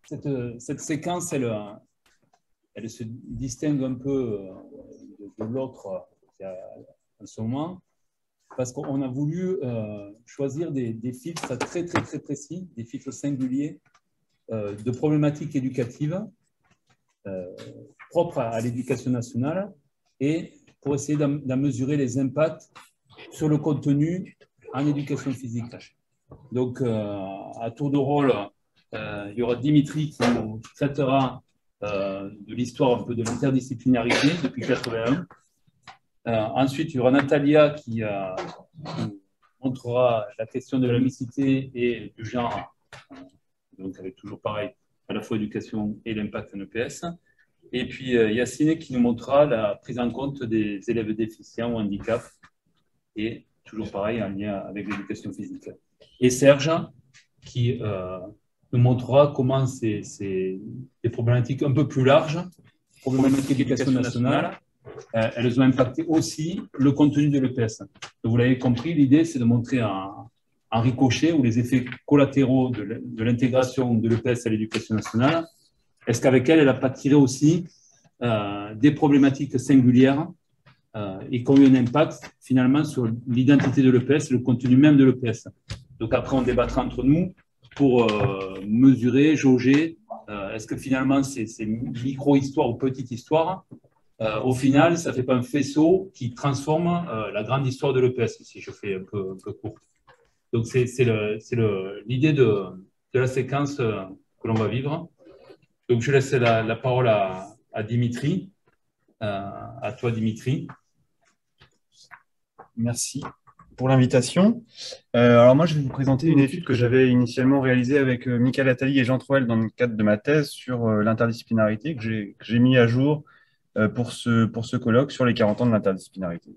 cette séquence, elle se distingue un peu de l'autre en ce moment, parce qu'on a voulu choisir des filtres très, très, très précis, des filtres singuliers de problématiques éducatives propres à l'éducation nationale et pour essayer d'en mesurer les impacts sur le contenu en éducation physique. Donc, à tour de rôle, il y aura Dimitri qui nous traitera de l'histoire un peu de l'interdisciplinarité depuis 81. Ensuite, il y aura Natalia qui nous montrera la question de la mixité et du genre, donc avec toujours pareil, à la fois éducation et l'impact en EPS. Et puis Yacine qui nous montrera la prise en compte des élèves déficients ou handicap, et toujours pareil en lien avec l'éducation physique. Et Serge qui nous montrera comment des problématiques un peu plus larges, problématiques d'éducation nationale, elles ont impacté aussi le contenu de l'EPS. Vous l'avez compris, l'idée c'est de montrer en ricochet ou les effets collatéraux de l'intégration de l'EPS à l'éducation nationale. Est-ce qu'avec elle n'a pas tiré aussi des problématiques singulières et qui ont eu un impact finalement sur l'identité de l'EPS, le contenu même de l'EPS. Donc après, on débattra entre nous pour mesurer, jauger, est-ce que finalement ces micro-histoires ou petites histoires, au final, ça ne fait pas un faisceau qui transforme la grande histoire de l'EPS, si je fais un peu court. Donc c'est l'idée de la séquence que l'on va vivre. Donc je laisse la parole à Dimitri, à toi Dimitri. Merci pour l'invitation. Alors moi, je vais vous présenter une étude que j'avais initialement réalisée avec Michael Attali et Jean Trouel dans le cadre de ma thèse sur l'interdisciplinarité que j'ai mis à jour pour ce colloque sur les 40 ans de l'interdisciplinarité.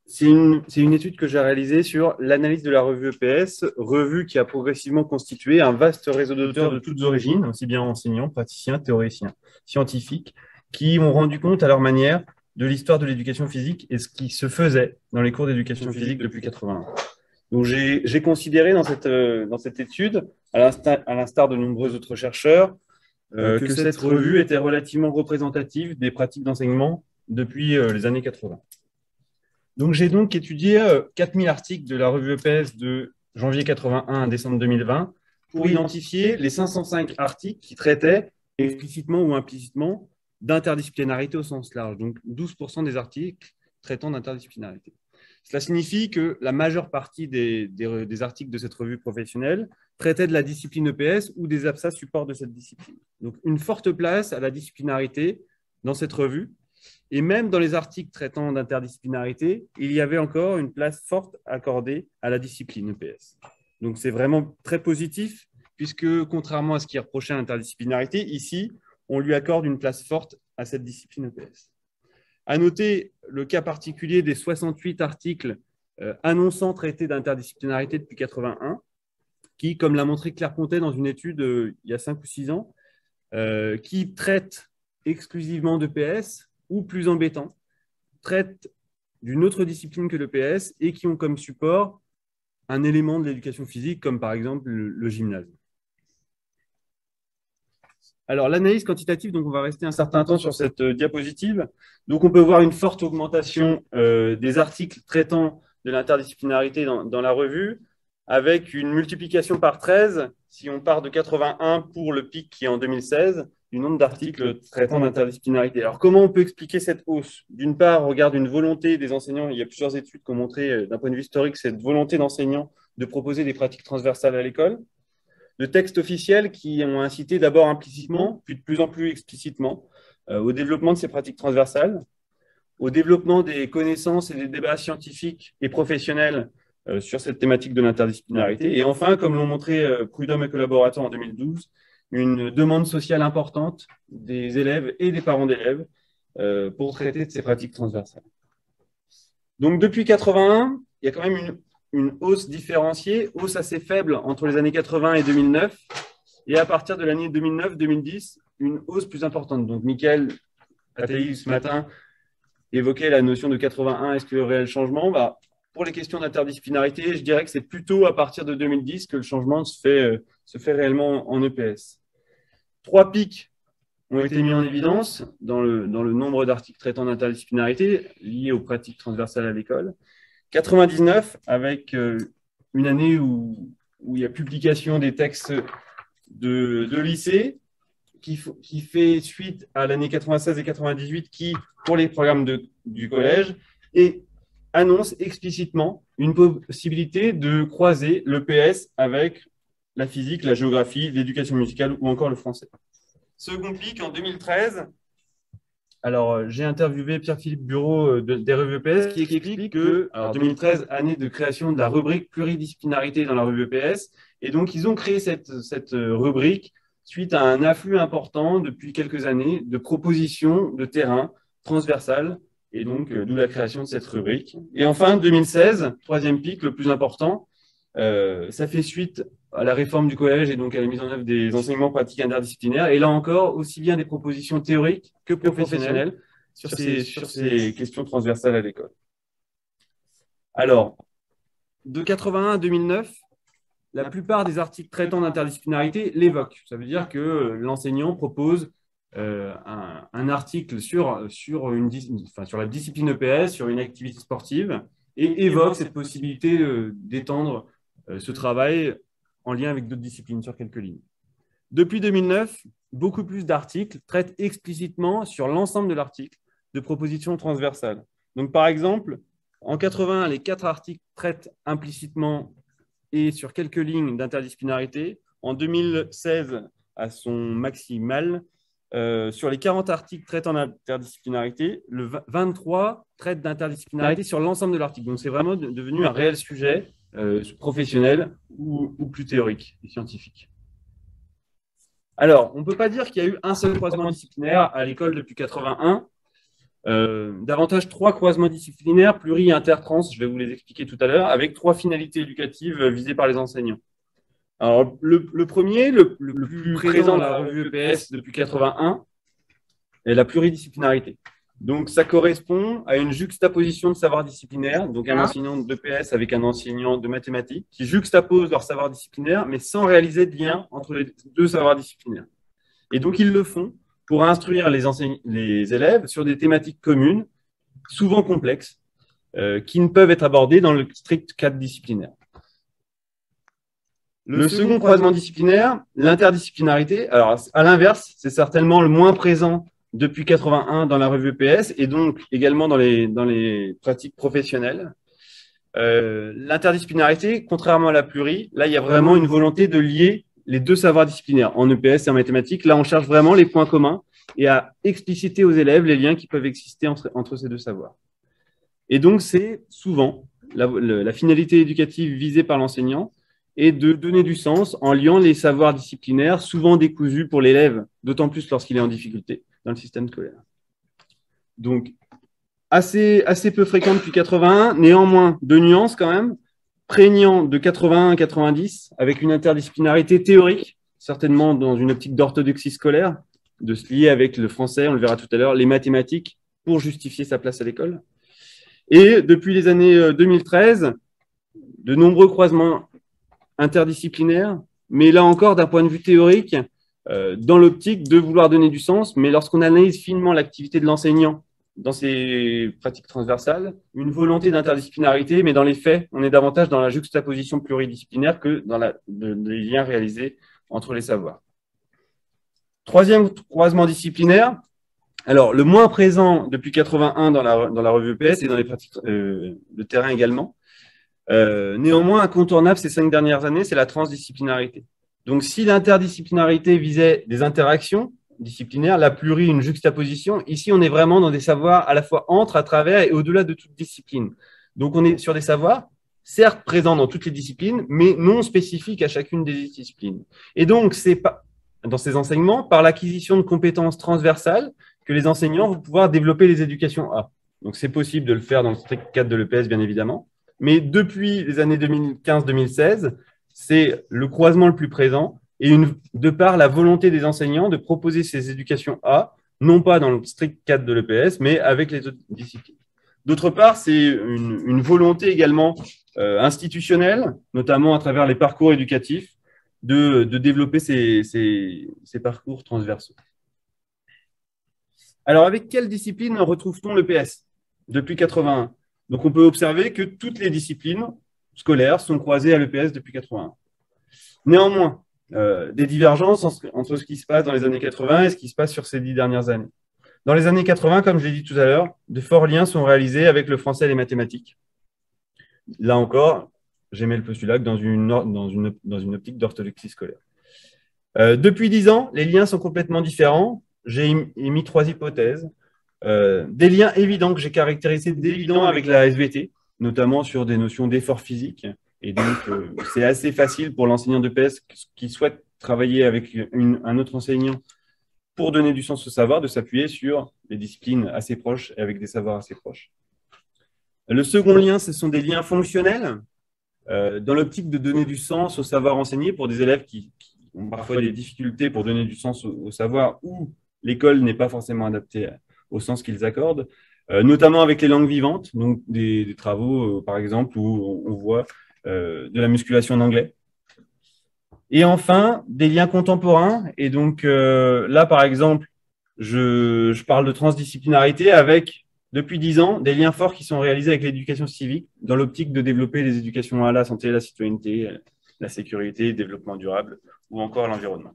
C'est une étude que j'ai réalisée sur l'analyse de la revue EPS, revue qui a progressivement constitué un vaste réseau d'auteurs de toutes origines, aussi bien enseignants, praticiens, théoriciens, scientifiques, qui ont rendu compte à leur manière de l'histoire de l'éducation physique et ce qui se faisait dans les cours d'éducation physique depuis 81. Donc j'ai considéré dans cette étude, à l'instar de nombreux autres chercheurs, que cette revue était relativement représentative des pratiques d'enseignement depuis les années 80. Donc j'ai étudié 4000 articles de la revue EPS de janvier 81 à décembre 2020 pour identifier les 505 articles qui traitaient explicitement ou implicitement d'interdisciplinarité au sens large, donc 12% des articles traitant d'interdisciplinarité. Cela signifie que la majeure partie des articles de cette revue professionnelle traitaient de la discipline EPS ou des absas supports de cette discipline. Donc une forte place à la disciplinarité dans cette revue, et même dans les articles traitant d'interdisciplinarité, il y avait encore une place forte accordée à la discipline EPS. Donc c'est vraiment très positif, puisque contrairement à ce qui est reproché à l'interdisciplinarité, ici, on lui accorde une place forte à cette discipline EPS. À noter le cas particulier des 68 articles annonçant traiter d'interdisciplinarité depuis 81, qui, comme l'a montré Claire Pontet dans une étude il y a 5 ou 6 ans, qui traitent exclusivement d'EPS ou, plus embêtant, traitent d'une autre discipline que l'EPS et qui ont comme support un élément de l'éducation physique, comme par exemple le gymnase. Alors, l'analyse quantitative, donc on va rester un certain temps sur cette diapositive. Donc, on peut voir une forte augmentation des articles traitant de l'interdisciplinarité dans la revue, avec une multiplication par 13, si on part de 81 pour le pic qui est en 2016, du nombre d'articles traitant d'interdisciplinarité. Alors, comment on peut expliquer cette hausse? D'une part, on regarde une volonté des enseignants. Il y a plusieurs études qui ont montré, d'un point de vue historique, cette volonté d'enseignants de proposer des pratiques transversales à l'école. De textes officiels qui ont incité d'abord implicitement, puis de plus en plus explicitement, au développement de ces pratiques transversales, au développement des connaissances et des débats scientifiques et professionnels sur cette thématique de l'interdisciplinarité. Et enfin, comme l'ont montré Prudhomme et collaborateurs en 2012, une demande sociale importante des élèves et des parents d'élèves pour traiter de ces pratiques transversales. Donc, depuis 81, il y a quand même une hausse différenciée, hausse assez faible entre les années 80 et 2009, et à partir de l'année 2009-2010, une hausse plus importante. Donc, Michael Attali, ce matin, évoquait la notion de 81, est-ce que le réel changement? pour les questions d'interdisciplinarité, je dirais que c'est plutôt à partir de 2010 que le changement se fait réellement en EPS. 3 pics ont été mis en évidence dans le nombre d'articles traitant d'interdisciplinarité liés aux pratiques transversales à l'école. 99, avec une année où il y a publication des textes de lycée, qui fait suite à l'année 96 et 98, qui, pour les programmes du collège, et annonce explicitement une possibilité de croiser l'EPS avec la physique, la géographie, l'éducation musicale ou encore le français. Second pic, en 2013, alors j'ai interviewé Pierre-Philippe Bureau des revues EPS qui explique que, alors 2013, année de création de la rubrique pluridisciplinarité dans la revue EPS, et donc ils ont créé cette rubrique suite à un afflux important depuis quelques années de propositions de terrain transversales, et donc d'où la création de cette rubrique. Et enfin, 2016, troisième pic, le plus important, ça fait suite à la réforme du collège et donc à la mise en œuvre des enseignements pratiques interdisciplinaires. Et là encore, aussi bien des propositions théoriques que professionnelles sur ces questions transversales à l'école. Alors, de 81 à 2009, la plupart des articles traitant d'interdisciplinarité l'évoquent. Ça veut dire que l'enseignant propose un article sur la discipline EPS, sur une activité sportive, et évoque cette possibilité d'étendre ce travail en lien avec d'autres disciplines sur quelques lignes. Depuis 2009, beaucoup plus d'articles traitent explicitement sur l'ensemble de l'article de propositions transversales. Donc, par exemple, en 81, les 4 articles traitent implicitement et sur quelques lignes d'interdisciplinarité. En 2016, à son maximal, sur les 40 articles traitant d'interdisciplinarité, le 23 traitent d'interdisciplinarité sur l'ensemble de l'article. Donc, c'est vraiment devenu un réel sujet professionnel ou plus théorique et scientifique. Alors, on ne peut pas dire qu'il y a eu un seul croisement disciplinaire à l'école depuis 81. Davantage 3 croisements disciplinaires, pluri, inter, trans, je vais vous les expliquer tout à l'heure, avec 3 finalités éducatives visées par les enseignants. Alors, le premier, le plus présent dans la revue EPS depuis 81, est la pluridisciplinarité. Donc, ça correspond à une juxtaposition de savoirs disciplinaires, donc un enseignant d'EPS avec un enseignant de mathématiques, qui juxtaposent leurs savoirs disciplinaires, mais sans réaliser de lien entre les 2 savoirs disciplinaires. Et donc, ils le font pour instruire les élèves sur des thématiques communes, souvent complexes, qui ne peuvent être abordées dans le strict cadre disciplinaire. Le second croisement disciplinaire, l'interdisciplinarité, alors à l'inverse, c'est certainement le moins présent depuis 81 dans la revue EPS et donc également dans les pratiques professionnelles. L'interdisciplinarité, contrairement à la pluri, là, il y a vraiment une volonté de lier les 2 savoirs disciplinaires. En EPS et en mathématiques, là, on cherche vraiment les points communs et à expliciter aux élèves les liens qui peuvent exister entre ces 2 savoirs. Et donc, c'est souvent la finalité éducative visée par l'enseignant et de donner du sens en liant les savoirs disciplinaires, souvent décousus pour l'élève, d'autant plus lorsqu'il est en difficulté dans le système scolaire. Donc, assez peu fréquent depuis 81, néanmoins, 2 nuances quand même, prégnant de 81 à 90, avec une interdisciplinarité théorique, certainement dans une optique d'orthodoxie scolaire, de se lier avec le français, on le verra tout à l'heure, les mathématiques, pour justifier sa place à l'école. Et depuis les années 2013, de nombreux croisements interdisciplinaires, mais là encore d'un point de vue théorique, dans l'optique de vouloir donner du sens, mais lorsqu'on analyse finement l'activité de l'enseignant dans ces pratiques transversales, une volonté d'interdisciplinarité, mais dans les faits, on est davantage dans la juxtaposition pluridisciplinaire que dans les liens réalisés entre les savoirs. Troisième croisement disciplinaire, alors le moins présent depuis 81 dans la revue EPS et dans les pratiques de terrain également. Néanmoins, incontournable ces 5 dernières années, c'est la transdisciplinarité. Donc, si l'interdisciplinarité visait des interactions disciplinaires, la pluri, une juxtaposition, ici, on est vraiment dans des savoirs à la fois entre, à travers et au-delà de toute discipline. Donc, on est sur des savoirs, certes présents dans toutes les disciplines, mais non spécifiques à chacune des disciplines. Et donc, c'est dans ces enseignements, par l'acquisition de compétences transversales, que les enseignants vont pouvoir développer les éducations A. Donc, c'est possible de le faire dans le strict cadre de l'EPS, bien évidemment. Mais depuis les années 2015-2016, c'est le croisement le plus présent et de par la volonté des enseignants de proposer ces éducations A, non pas dans le strict cadre de l'EPS, mais avec les autres disciplines. D'autre part, c'est une volonté également institutionnelle, notamment à travers les parcours éducatifs, de développer ces parcours transversaux. Alors, avec quelle discipline retrouve-t-on l'EPS depuis 81? Donc, on peut observer que toutes les disciplines scolaires sont croisées à l'EPS depuis 81. Néanmoins, des divergences entre ce qui se passe dans les années 80 et ce qui se passe sur ces 10 dernières années. Dans les années 80, comme je l'ai dit tout à l'heure, de forts liens sont réalisés avec le français et les mathématiques. Là encore, j'aimais le postulat que dans une optique d'orthodoxie scolaire. Depuis 10 ans, les liens sont complètement différents. J'ai émis 3 hypothèses. Des liens évidents que j'ai caractérisés d'évidents avec la SVT, notamment sur des notions d'effort physique. Et donc, c'est assez facile pour l'enseignant d'EPS qui souhaite travailler avec un autre enseignant pour donner du sens au savoir, de s'appuyer sur des disciplines assez proches et avec des savoirs assez proches. Le second lien, ce sont des liens fonctionnels, dans l'optique de donner du sens au savoir enseigné pour des élèves qui ont parfois des difficultés pour donner du sens au savoir ou l'école n'est pas forcément adaptée au sens qu'ils accordent, notamment avec les langues vivantes, donc des travaux, par exemple, où on voit de la musculation en anglais. Et enfin, des liens contemporains. Et donc là, par exemple, je parle de transdisciplinarité avec, depuis 10 ans, des liens forts qui sont réalisés avec l'éducation civique dans l'optique de développer les éducations à la santé, la citoyenneté, la sécurité, le développement durable ou encore l'environnement.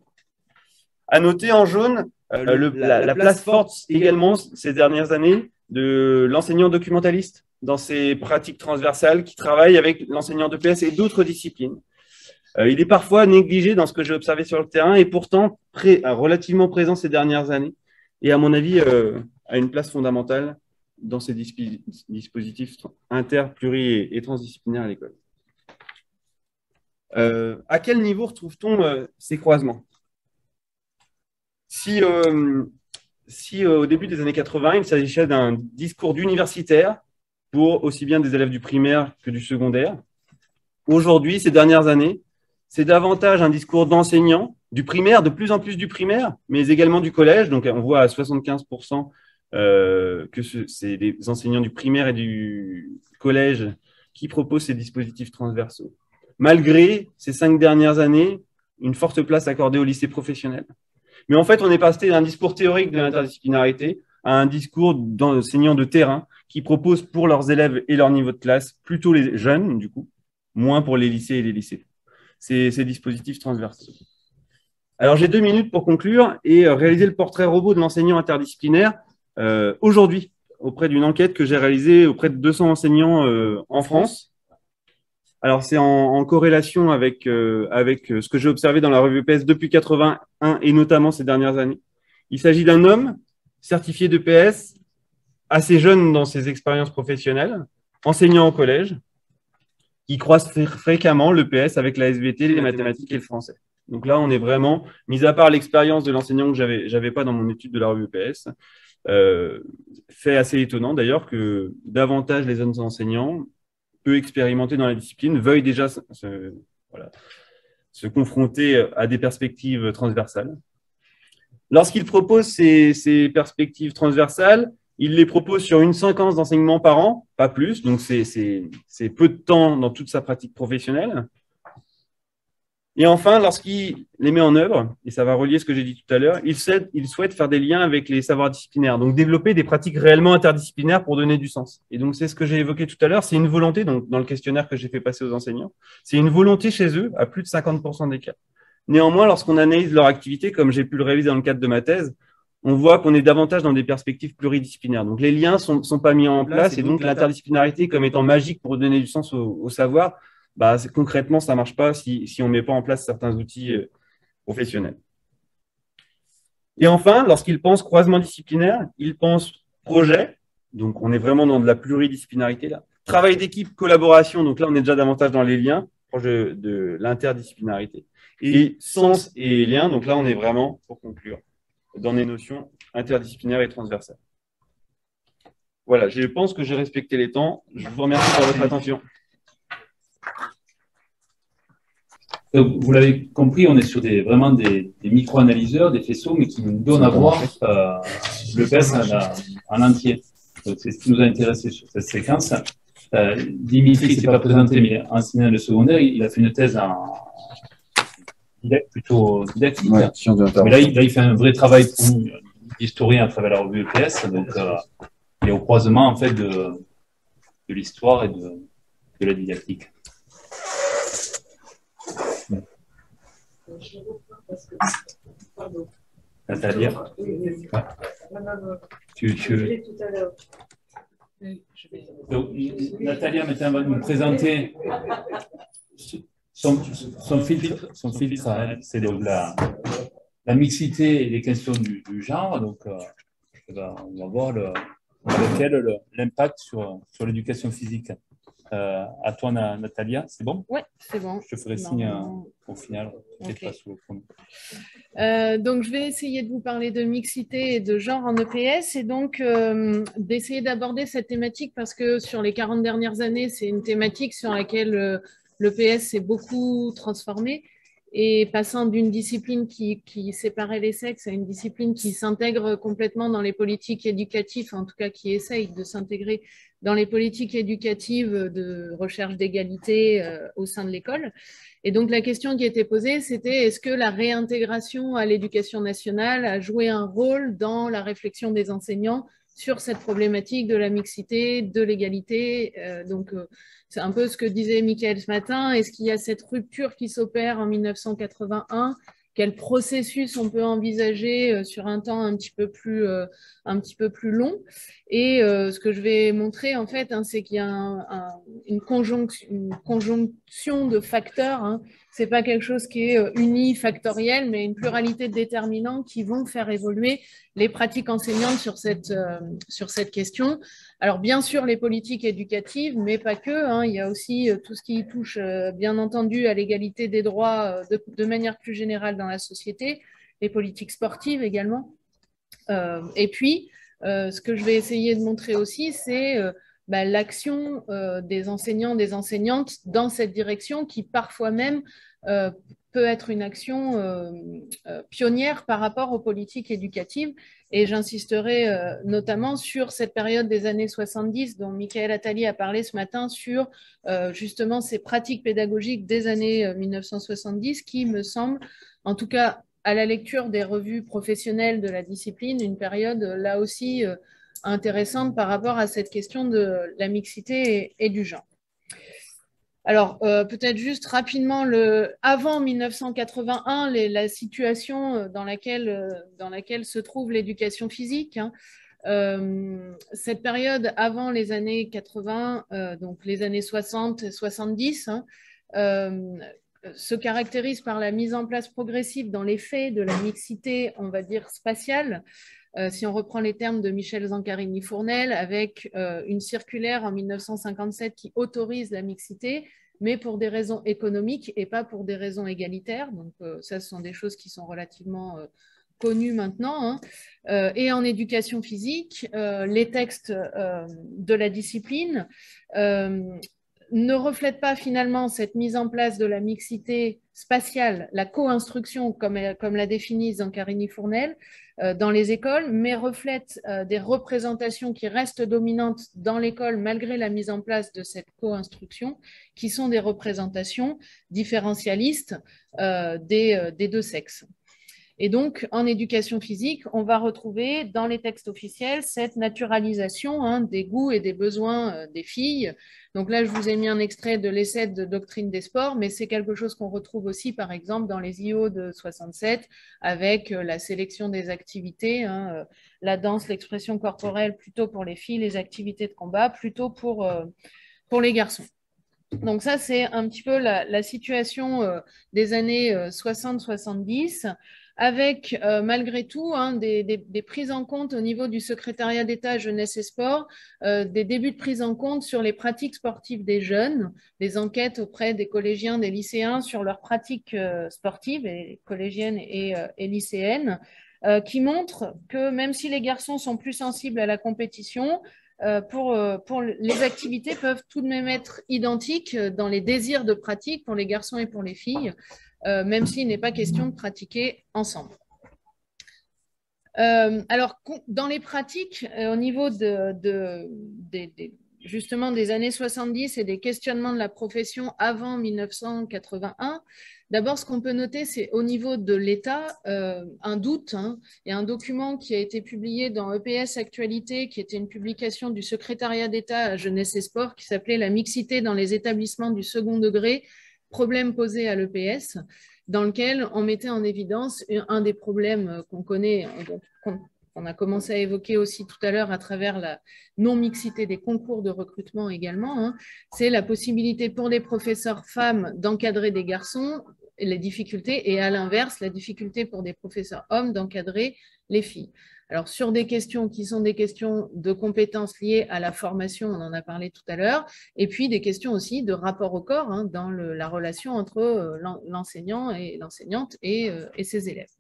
À noter en jaune la place forte également ces dernières années de l'enseignant documentaliste dans ses pratiques transversales qui travaille avec l'enseignant d'EPS et d'autres disciplines. Il est parfois négligé dans ce que j'ai observé sur le terrain et pourtant relativement présent ces dernières années et à mon avis a une place fondamentale dans ces dispositifs inter, pluri et transdisciplinaires à l'école. À quel niveau retrouve-t-on ces croisements? Si au début des années 80, il s'agissait d'un discours d'universitaire pour aussi bien des élèves du primaire que du secondaire, aujourd'hui, ces dernières années, c'est davantage un discours d'enseignants, du primaire, de plus en plus du primaire, mais également du collège. Donc, on voit à 75% que c'est des enseignants du primaire et du collège qui proposent ces dispositifs transversaux. Malgré ces 5 dernières années, une forte place accordée au lycée professionnel. Mais en fait, on est passé d'un discours théorique de l'interdisciplinarité à un discours d'enseignants de terrain qui proposent pour leurs élèves et leur niveau de classe, plutôt les jeunes, du coup, moins pour les lycées et les lycées. Ces dispositifs transversaux. Alors, j'ai 2 minutes pour conclure et réaliser le portrait robot de l'enseignant interdisciplinaire aujourd'hui, auprès d'une enquête que j'ai réalisée auprès de 200 enseignants en France. Alors, c'est en corrélation avec ce que j'ai observé dans la revue EPS depuis 81 et notamment ces dernières années. Il s'agit d'un homme certifié d'EPS, assez jeune dans ses expériences professionnelles, enseignant au collège, qui croise fréquemment l'EPS avec la SVT, les mathématiques et le français. Donc là, on est vraiment, mis à part l'expérience de l'enseignant que j'avais pas dans mon étude de la revue EPS, fait assez étonnant d'ailleurs que davantage les jeunes enseignants, peu expérimentés dans la discipline, veuillent déjà se confronter à des perspectives transversales. Lorsqu'ils proposent ces perspectives transversales, il les propose sur une séquence d'enseignement par an, pas plus, donc c'est peu de temps dans toute sa pratique professionnelle. Et enfin, lorsqu'il les met en œuvre, et ça va relier ce que j'ai dit tout à l'heure, il souhaite faire des liens avec les savoirs disciplinaires, donc développer des pratiques réellement interdisciplinaires pour donner du sens. Et donc, c'est ce que j'ai évoqué tout à l'heure, c'est une volonté, donc dans le questionnaire que j'ai fait passer aux enseignants, c'est une volonté chez eux, à plus de 50% des cas. Néanmoins, lorsqu'on analyse leur activité, comme j'ai pu le réviser dans le cadre de ma thèse, on voit qu'on est davantage dans des perspectives pluridisciplinaires. Donc, les liens sont pas mis en place et donc l'interdisciplinarité comme étant magique pour donner du sens au savoir, bah, concrètement, ça ne marche pas si on ne met pas en place certains outils professionnels. Et enfin, lorsqu'ils pensent croisement disciplinaire, ils pensent projet. Donc, on est vraiment dans de la pluridisciplinarité là. Travail d'équipe, collaboration. Donc là, on est déjà davantage dans les liens, proche de l'interdisciplinarité. Et sens et liens. Donc là, on est vraiment, pour conclure, dans des notions interdisciplinaires et transversales. Voilà, je pense que j'ai respecté les temps. Je vous remercie pour votre attention. Donc, vous l'avez compris, on est sur vraiment des micro-analyseurs, des faisceaux, mais qui nous donnent à voir l'EPS en entier. Donc, c'est ce qui nous a intéressé sur cette séquence. Dimitri ne s'est pas présenté, mais enseignant de secondaire, il a fait une thèse plutôt didactique. Ouais, mais là, il fait un vrai travail pour nous, d'historien à travers la revue EPS. Donc, il est au croisement en fait de l'histoire et de la didactique. Nathalie, Donc, Nathalie maintenant va nous présenter son filtre, c'est donc la mixité et les questions du genre. Donc, on va voir avec elle l'impact sur l'éducation physique. À toi, Natalia, c'est bon? Oui, c'est bon. Je te ferai signe au final. Okay. Donc, je vais essayer de vous parler de mixité et de genre en EPS et donc d'essayer d'aborder cette thématique parce que sur les 40 dernières années, c'est une thématique sur laquelle l'EPS s'est beaucoup transformé et passant d'une discipline qui séparait les sexes à une discipline qui s'intègre complètement dans les politiques éducatives, en tout cas qui essaye de s'intégrer dans les politiques éducatives de recherche d'égalité au sein de l'école. Et donc, la question qui était posée, c'était est-ce que la réintégration à l'éducation nationale a joué un rôle dans la réflexion des enseignants sur cette problématique de la mixité, de l'égalité. C'est un peu ce que disait Mickaël ce matin. Est-ce qu'il y a cette rupture qui s'opère en 1981 ? Quel processus on peut envisager sur un temps un petit peu plus long. Et ce que je vais montrer, en fait, c'est qu'il y a une conjonction de facteurs. Ce n'est pas quelque chose qui est unifactoriel, mais une pluralité de déterminants qui vont faire évoluer les pratiques enseignantes sur cette question. Alors, bien sûr, les politiques éducatives, mais pas que. Il y a aussi tout ce qui touche, bien entendu, à l'égalité des droits de manière plus générale dans la société, les politiques sportives également. Et puis, ce que je vais essayer de montrer aussi, c'est l'action des enseignants, des enseignantes dans cette direction qui parfois même peut être une action pionnière par rapport aux politiques éducatives. Et j'insisterai notamment sur cette période des années 70 dont Mickaël Attali a parlé ce matin sur justement ces pratiques pédagogiques des années 1970 qui me semblent, en tout cas à la lecture des revues professionnelles de la discipline, une période là aussi intéressante par rapport à cette question de la mixité et du genre. Alors, peut-être juste rapidement, avant 1981, la situation dans laquelle se trouve l'éducation physique. Cette période avant les années 80, donc les années 60 et 70, se caractérise par la mise en place progressive dans les faits de la mixité, on va dire, spatiale. Si on reprend les termes de Michel Zancarini-Fournel, avec une circulaire en 1957 qui autorise la mixité, mais pour des raisons économiques et pas pour des raisons égalitaires. Donc ça, ce sont des choses qui sont relativement connues maintenant. Et en éducation physique, les textes de la discipline ne reflètent pas finalement cette mise en place de la mixité spatiale, la co-instruction, comme l'a défini Zancarini-Fournel, dans les écoles, mais reflètent des représentations qui restent dominantes dans l'école malgré la mise en place de cette co-instruction, qui sont des représentations différentialistes des deux sexes. Et donc, en éducation physique, on va retrouver dans les textes officiels cette naturalisation des goûts et des besoins des filles. Donc là, je vous ai mis un extrait de l'essai de doctrine des sports, mais c'est quelque chose qu'on retrouve aussi, par exemple, dans les IO de 67, avec la sélection des activités, la danse, l'expression corporelle plutôt pour les filles, les activités de combat plutôt pour les garçons. Donc ça, c'est un petit peu la situation des années 60-70, avec malgré tout des prises en compte au niveau du secrétariat d'État jeunesse et sport, des débuts de prise en compte sur les pratiques sportives des jeunes, des enquêtes auprès des collégiens, des lycéens sur leurs pratiques sportives, et collégiennes et lycéennes, qui montrent que même si les garçons sont plus sensibles à la compétition, pour les activités peuvent tout de même être identiques dans les désirs de pratique pour les garçons et pour les filles, même s'il n'est pas question de pratiquer ensemble. Alors, dans les pratiques, au niveau justement des années 70 et des questionnements de la profession avant 1981, d'abord, ce qu'on peut noter, c'est au niveau de l'État, un doute. Il y a un document qui a été publié dans EPS Actualité, qui était une publication du secrétariat d'État à Jeunesse et Sport, qui s'appelait « La mixité dans les établissements du second degré, problèmes posés à l'EPS », dans lequel on mettait en évidence un des problèmes qu'on connaît, qu'on a commencé à évoquer aussi tout à l'heure à travers la non-mixité des concours de recrutement également, c'est la possibilité pour des professeurs femmes d'encadrer des garçons, les difficultés, et à l'inverse, la difficulté pour des professeurs hommes d'encadrer les filles. Alors, sur des questions qui sont des questions de compétences liées à la formation, on en a parlé tout à l'heure, et puis des questions aussi de rapport au corps dans la relation entre l'enseignant et l'enseignante et ses élèves.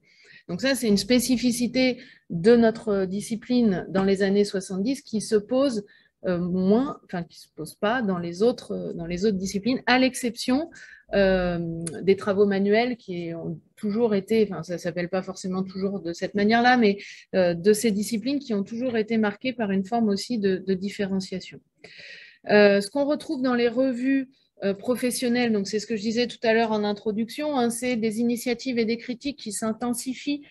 Donc ça, c'est une spécificité de notre discipline dans les années 70 qui se pose qui se pose pas dans les autres disciplines, à l'exception des travaux manuels qui ont toujours été, enfin ça s'appelle pas forcément toujours de cette manière-là, mais de ces disciplines qui ont toujours été marquées par une forme aussi de différenciation. Ce qu'on retrouve dans les revues professionnelles, donc c'est ce que je disais tout à l'heure en introduction, c'est des initiatives et des critiques qui s'intensifient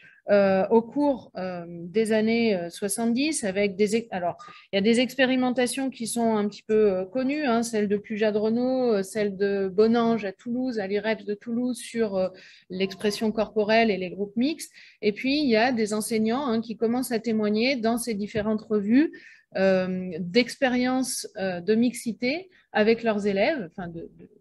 au cours des années 70 avec alors il y a des expérimentations qui sont un petit peu connues, celle de Pujadas-Renaud, celle de Bonange à Toulouse, à l'IREPS de Toulouse sur l'expression corporelle et les groupes mixtes, et puis il y a des enseignants qui commencent à témoigner dans ces différentes revues d'expériences de mixité avec leurs élèves,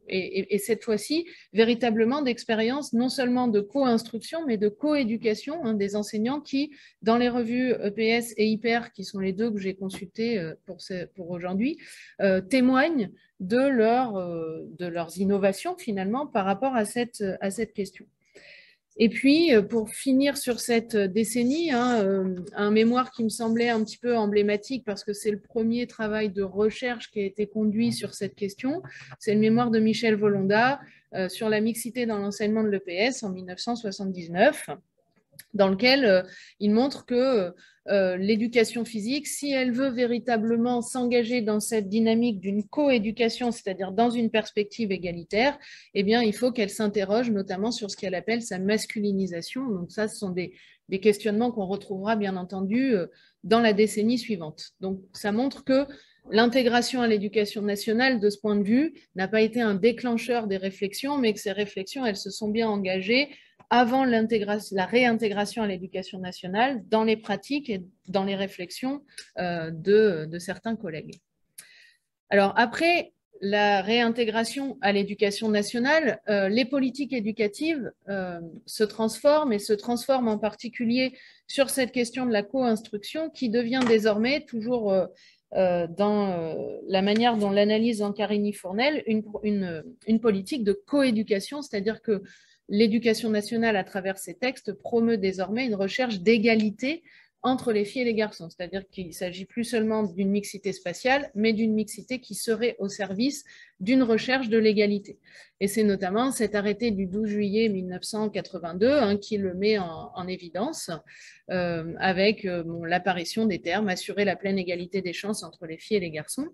et cette fois-ci, véritablement d'expériences non seulement de co-instruction, mais de co-éducation des enseignants qui, dans les revues EPS et Hyper, qui sont les deux que j'ai consultées pour aujourd'hui, témoignent de leurs innovations finalement par rapport à cette question. Et puis, pour finir sur cette décennie, un mémoire qui me semblait un petit peu emblématique parce que c'est le premier travail de recherche qui a été conduit sur cette question, c'est le mémoire de Michel Volonda sur la mixité dans l'enseignement de l'EPS en 1979, dans lequel il montre que l'éducation physique, si elle veut véritablement s'engager dans cette dynamique d'une coéducation, c'est-à-dire dans une perspective égalitaire, eh bien, il faut qu'elle s'interroge notamment sur ce qu'elle appelle sa masculinisation. Donc ça, ce sont des questionnements qu'on retrouvera bien entendu dans la décennie suivante. Donc ça montre que l'intégration à l'éducation nationale, de ce point de vue, n'a pas été un déclencheur des réflexions, mais que ces réflexions, elles se sont bien engagées avant la réintégration à l'éducation nationale dans les pratiques et dans les réflexions de certains collègues. Alors après la réintégration à l'éducation nationale, les politiques éducatives se transforment et se transforment en particulier sur cette question de la co-instruction qui devient désormais toujours dans la manière dont l'analyse Zancarini-Fournel une politique de coéducation, c'est-à-dire que l'éducation nationale, à travers ses textes, promeut désormais une recherche d'égalité entre les filles et les garçons. C'est-à-dire qu'il ne s'agit plus seulement d'une mixité spatiale, mais d'une mixité qui serait au service d'une recherche de l'égalité. Et c'est notamment cet arrêté du 12 juillet 1982 qui le met en évidence, avec l'apparition des termes « assurer la pleine égalité des chances entre les filles et les garçons ».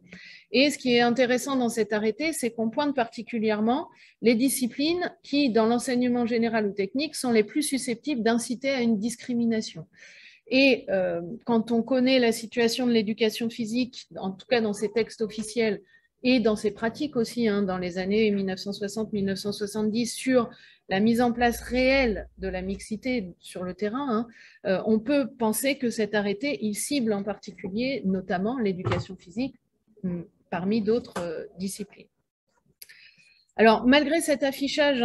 Et ce qui est intéressant dans cet arrêté, c'est qu'on pointe particulièrement les disciplines qui, dans l'enseignement général ou technique, sont les plus susceptibles d'inciter à une discrimination. Et quand on connaît la situation de l'éducation physique, en tout cas dans ses textes officiels et dans ses pratiques aussi, dans les années 1960-1970, sur la mise en place réelle de la mixité sur le terrain, on peut penser que cet arrêté, il cible en particulier notamment l'éducation physique parmi d'autres disciplines. Alors, malgré cet affichage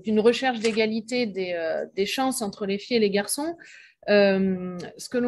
d'une recherche d'égalité des chances entre les filles et les garçons, ce que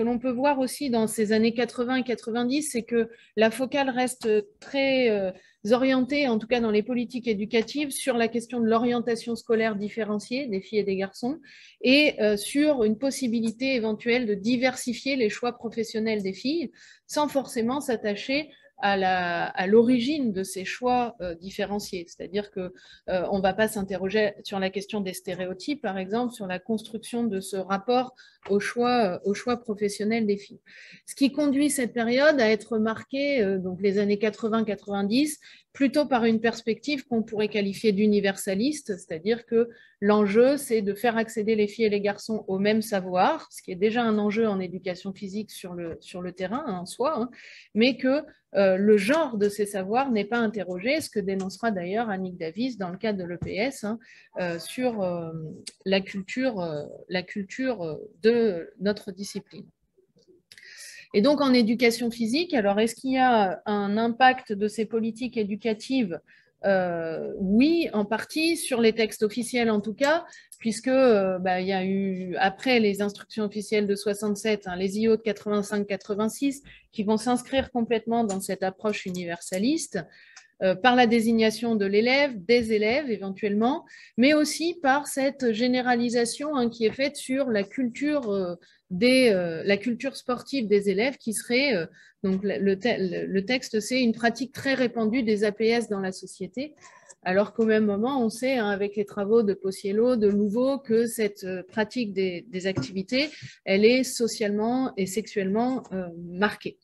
l'on peut voir aussi dans ces années 80 et 90, c'est que la focale reste très orientée, en tout cas dans les politiques éducatives, sur la question de l'orientation scolaire différenciée des filles et des garçons et sur une possibilité éventuelle de diversifier les choix professionnels des filles sans forcément s'attacher à l'origine de ces choix différenciés. C'est-à-dire qu'on ne va pas s'interroger sur la question des stéréotypes, par exemple, sur la construction de ce rapport au choix professionnel des filles. Ce qui conduit cette période à être marquée, donc les années 80-90, plutôt par une perspective qu'on pourrait qualifier d'universaliste, c'est-à-dire que l'enjeu, c'est de faire accéder les filles et les garçons au même savoir, ce qui est déjà un enjeu en éducation physique sur le terrain en soi, hein, mais que le genre de ces savoirs n'est pas interrogé, ce que dénoncera d'ailleurs Annick Davis dans le cadre de l'EPS, hein, sur la culture de notre discipline. Et donc, en éducation physique, alors est-ce qu'il y a un impact de ces politiques éducatives? Oui, en partie, sur les textes officiels en tout cas, puisque il y a eu, après les instructions officielles de 67, hein, les IO de 85-86, qui vont s'inscrire complètement dans cette approche universaliste, par la désignation de l'élève, des élèves éventuellement, mais aussi par cette généralisation, hein, qui est faite sur la culture la culture sportive des élèves, qui serait, donc le texte, c'est une pratique très répandue des APS dans la société, alors qu'au même moment, on sait, hein, avec les travaux de Possiello, de Louveau, que cette pratique des activités, elle est socialement et sexuellement marquée.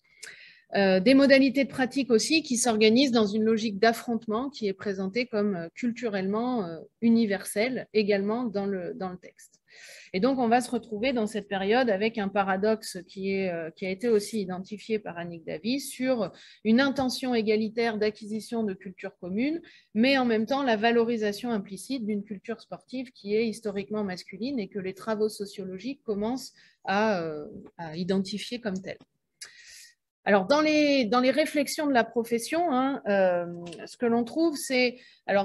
Des modalités de pratique aussi qui s'organisent dans une logique d'affrontement qui est présentée comme culturellement universelle également dans le texte. Et donc, on va se retrouver dans cette période avec un paradoxe qui a été aussi identifié par Annick Davis sur une intention égalitaire d'acquisition de culture commune, mais en même temps la valorisation implicite d'une culture sportive qui est historiquement masculine et que les travaux sociologiques commencent à identifier comme telle. Alors, dans les réflexions de la profession, hein, ce que l'on trouve, c'est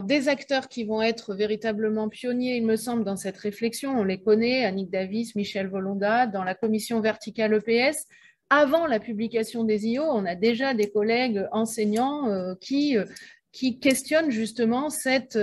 des acteurs qui vont être véritablement pionniers, il me semble, dans cette réflexion. On les connaît, Annick Davis, Michel Volonda, dans la commission verticale EPS. Avant la publication des IO, on a déjà des collègues enseignants qui questionnent justement cette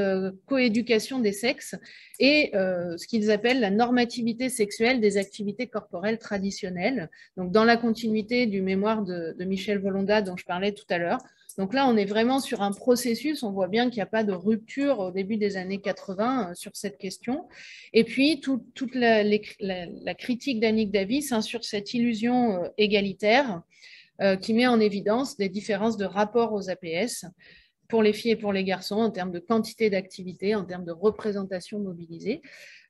coéducation des sexes et ce qu'ils appellent la normativité sexuelle des activités corporelles traditionnelles, donc dans la continuité du mémoire de Michel Volonda dont je parlais tout à l'heure. Donc là, on est vraiment sur un processus, on voit bien qu'il n'y a pas de rupture au début des années 80 sur cette question. Et puis, toute la critique d'Annick Davis, hein, sur cette illusion égalitaire qui met en évidence des différences de rapport aux APS pour les filles et pour les garçons en termes de quantité d'activité, en termes de représentation mobilisée,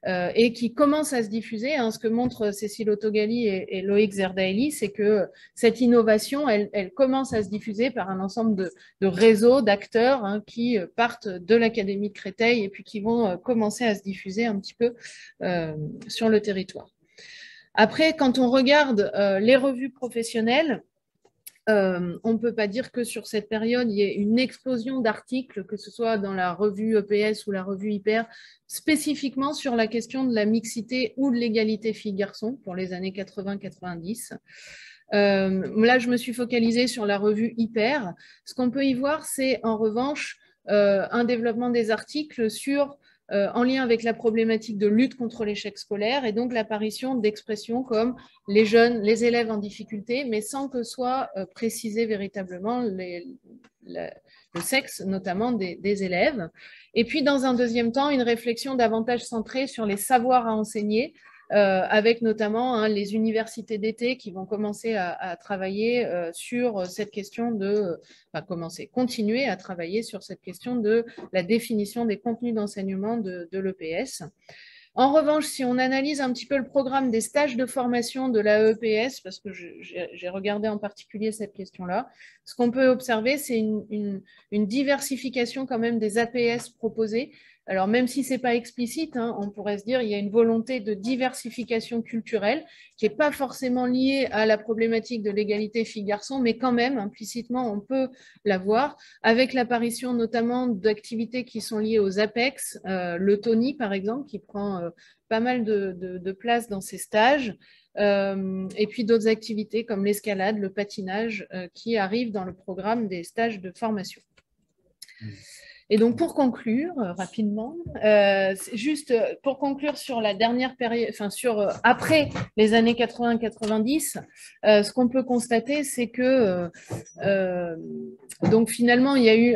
et qui commence à se diffuser. Hein, ce que montrent Cécile Autogali et Loïc Zerdaeli, c'est que cette innovation, elle commence à se diffuser par un ensemble de réseaux d'acteurs, hein, qui partent de l'Académie de Créteil et puis qui vont commencer à se diffuser un petit peu sur le territoire. Après, quand on regarde les revues professionnelles, on ne peut pas dire que sur cette période, il y ait une explosion d'articles, que ce soit dans la revue EPS ou la revue Hyper, spécifiquement sur la question de la mixité ou de l'égalité filles-garçons pour les années 80-90. Là, je me suis focalisée sur la revue Hyper. Ce qu'on peut y voir, c'est en revanche un développement des articles sur en lien avec la problématique de lutte contre l'échec scolaire et donc l'apparition d'expressions comme les jeunes, les élèves en difficulté, mais sans que soit précisé véritablement le sexe, notamment des élèves. Et puis, dans un deuxième temps, une réflexion davantage centrée sur les savoirs à enseigner, avec notamment, hein, les universités d'été qui vont commencer à travailler sur cette question continuer à travailler sur cette question de la définition des contenus d'enseignement de l'EPS. En revanche, si on analyse un petit peu le programme des stages de formation de la EPS, parce que j'ai regardé en particulier cette question-là, ce qu'on peut observer, c'est une diversification quand même des APS proposés. Alors, même si ce n'est pas explicite, hein, on pourrait se dire qu'il y a une volonté de diversification culturelle qui n'est pas forcément liée à la problématique de l'égalité filles-garçons, mais quand même, implicitement, on peut la voir, avec l'apparition notamment d'activités qui sont liées aux APEX, le Tony, par exemple, qui prend pas mal de place dans ces stages, et puis d'autres activités comme l'escalade, le patinage, qui arrivent dans le programme des stages de formation. Et donc, pour conclure rapidement, juste pour conclure sur la dernière période, enfin après les années 80-90, ce qu'on peut constater, c'est que donc finalement, il y a eu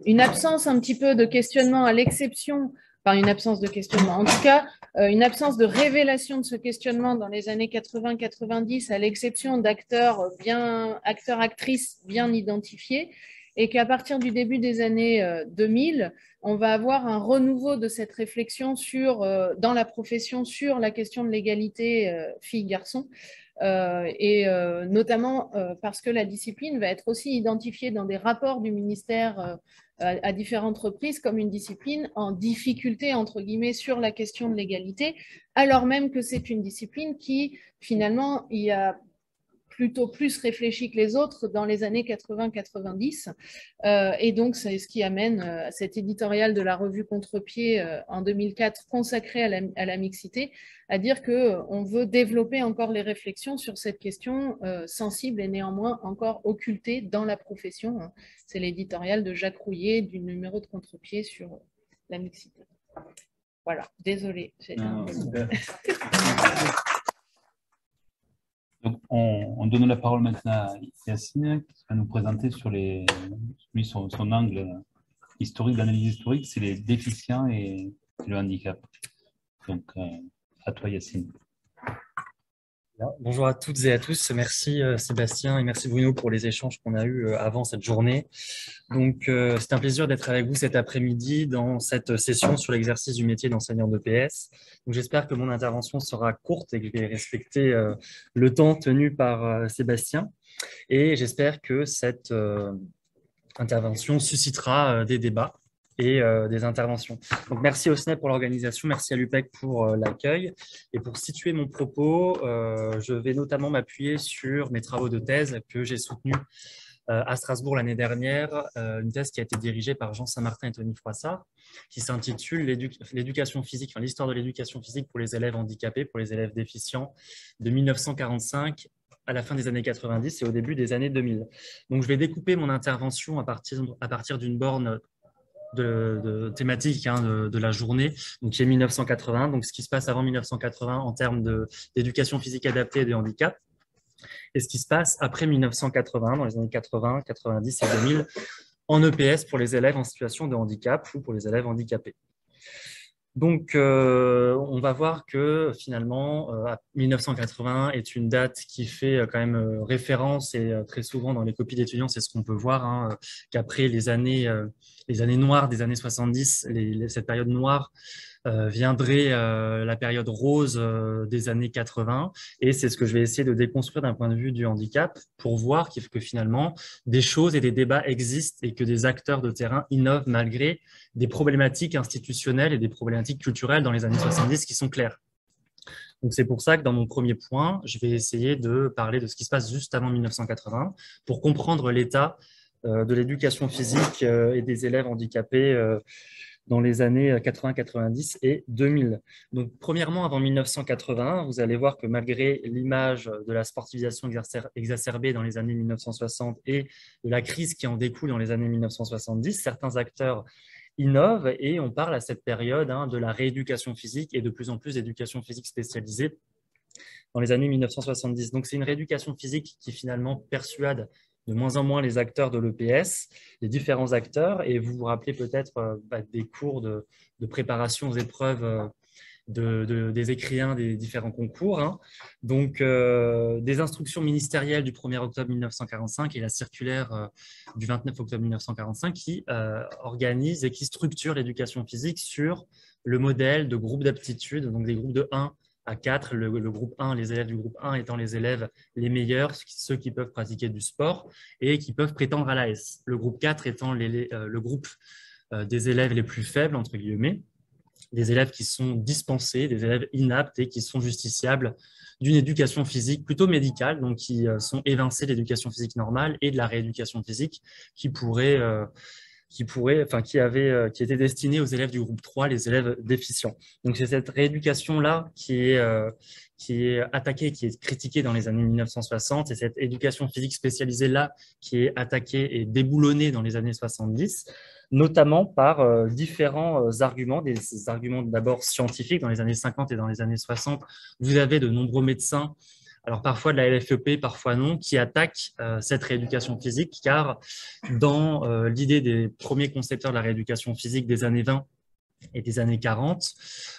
une absence un petit peu de questionnement à l'exception, enfin une absence de questionnement, en tout cas une absence de révélation de ce questionnement dans les années 80-90 à l'exception acteurs-actrices bien identifiés, et qu'à partir du début des années 2000, on va avoir un renouveau de cette réflexion dans la profession sur la question de l'égalité filles-garçons, notamment parce que la discipline va être aussi identifiée dans des rapports du ministère à différentes reprises comme une discipline en difficulté, entre guillemets, sur la question de l'égalité, alors même que c'est une discipline qui, finalement, y a plutôt plus réfléchi que les autres dans les années 80-90. Et donc, c'est ce qui amène à cet éditorial de la revue Contre-Pied en 2004 consacré à la mixité, à dire qu'on veut développer encore les réflexions sur cette question sensible et néanmoins encore occultée dans la profession. C'est l'éditorial de Jacques Rouillet du numéro de Contre-Pied sur la mixité. Voilà, désolée. Donc, on donne la parole maintenant à Yacine, qui va nous présenter sur son angle historique, d'analyse historique, c'est les déficients et le handicap. Donc, à toi, Yacine. Bonjour à toutes et à tous. Merci Sébastien et merci Bruno pour les échanges qu'on a eus avant cette journée. Donc, c'est un plaisir d'être avec vous cet après-midi dans cette session sur l'exercice du métier d'enseignant d'EPS. Donc, j'espère que mon intervention sera courte et que je vais respecter le temps tenu par Sébastien. Et j'espère que cette intervention suscitera des débats et des interventions. Donc, merci au SNEP pour l'organisation, merci à l'UPEC pour l'accueil. Et pour situer mon propos, je vais notamment m'appuyer sur mes travaux de thèse que j'ai soutenus à Strasbourg l'année dernière, une thèse qui a été dirigée par Jean Saint-Martin et Tony Froissart, qui s'intitule l'éducation physique, enfin, l'histoire de l'éducation physique pour les élèves handicapés, pour les élèves déficients, de 1945 à la fin des années 90 et au début des années 2000. Donc, je vais découper mon intervention à partir d'une borne de thématique de la journée, donc qui est 1980, donc ce qui se passe avant 1980 en termes d'éducation physique adaptée et de handicap, et ce qui se passe après 1980, dans les années 80, 90 et 2000, en EPS pour les élèves en situation de handicap ou pour les élèves handicapés. Donc, on va voir que finalement, 1980 est une date qui fait quand même référence et très souvent dans les copies d'étudiants, c'est ce qu'on peut voir, qu'après les années noires des années 70, cette période noire, viendrait la période rose des années 80, et c'est ce que je vais essayer de déconstruire d'un point de vue du handicap pour voir que finalement des choses et des débats existent et que des acteurs de terrain innovent malgré des problématiques institutionnelles et des problématiques culturelles dans les années 70 qui sont claires. Donc c'est pour ça que dans mon premier point, je vais essayer de parler de ce qui se passe juste avant 1980 pour comprendre l'état de l'éducation physique et des élèves handicapés dans les années 80, 90 et 2000. Donc, premièrement, avant 1980, vous allez voir que malgré l'image de la sportivisation exacerbée dans les années 1960 et de la crise qui en découle dans les années 1970, certains acteurs innovent et on parle à cette période de la rééducation physique et de plus en plus d'éducation physique spécialisée dans les années 1970. Donc, c'est une rééducation physique qui finalement persuade de moins en moins les acteurs de l'EPS, les différents acteurs, et vous vous rappelez peut-être des cours de préparation aux épreuves des écrivains des différents concours. Donc, des instructions ministérielles du 1er octobre 1945 et la circulaire du 29 octobre 1945 qui organisent et qui structurent l'éducation physique sur le modèle de groupes d'aptitude, donc des groupes de 1 à 4, le groupe 1, les élèves du groupe 1 étant les élèves les meilleurs, ceux qui peuvent pratiquer du sport et qui peuvent prétendre à l'AS. Le groupe 4 étant le groupe des élèves les plus faibles, entre guillemets, des élèves qui sont dispensés, des élèves inaptes et qui sont justiciables d'une éducation physique plutôt médicale, donc qui sont évincés de l'éducation physique normale et de la rééducation physique qui pourrait qui était destiné aux élèves du groupe 3, les élèves déficients. Donc, c'est cette rééducation-là qui est attaquée, qui est critiquée dans les années 1960, et cette éducation physique spécialisée-là qui est attaquée et déboulonnée dans les années 70, notamment par différents arguments, des arguments d'abord scientifiques dans les années 50 et dans les années 60. Vous avez de nombreux médecins, alors parfois de la LFEP, parfois non, qui attaquent cette rééducation physique, car dans l'idée des premiers concepteurs de la rééducation physique des années 20 et des années 40,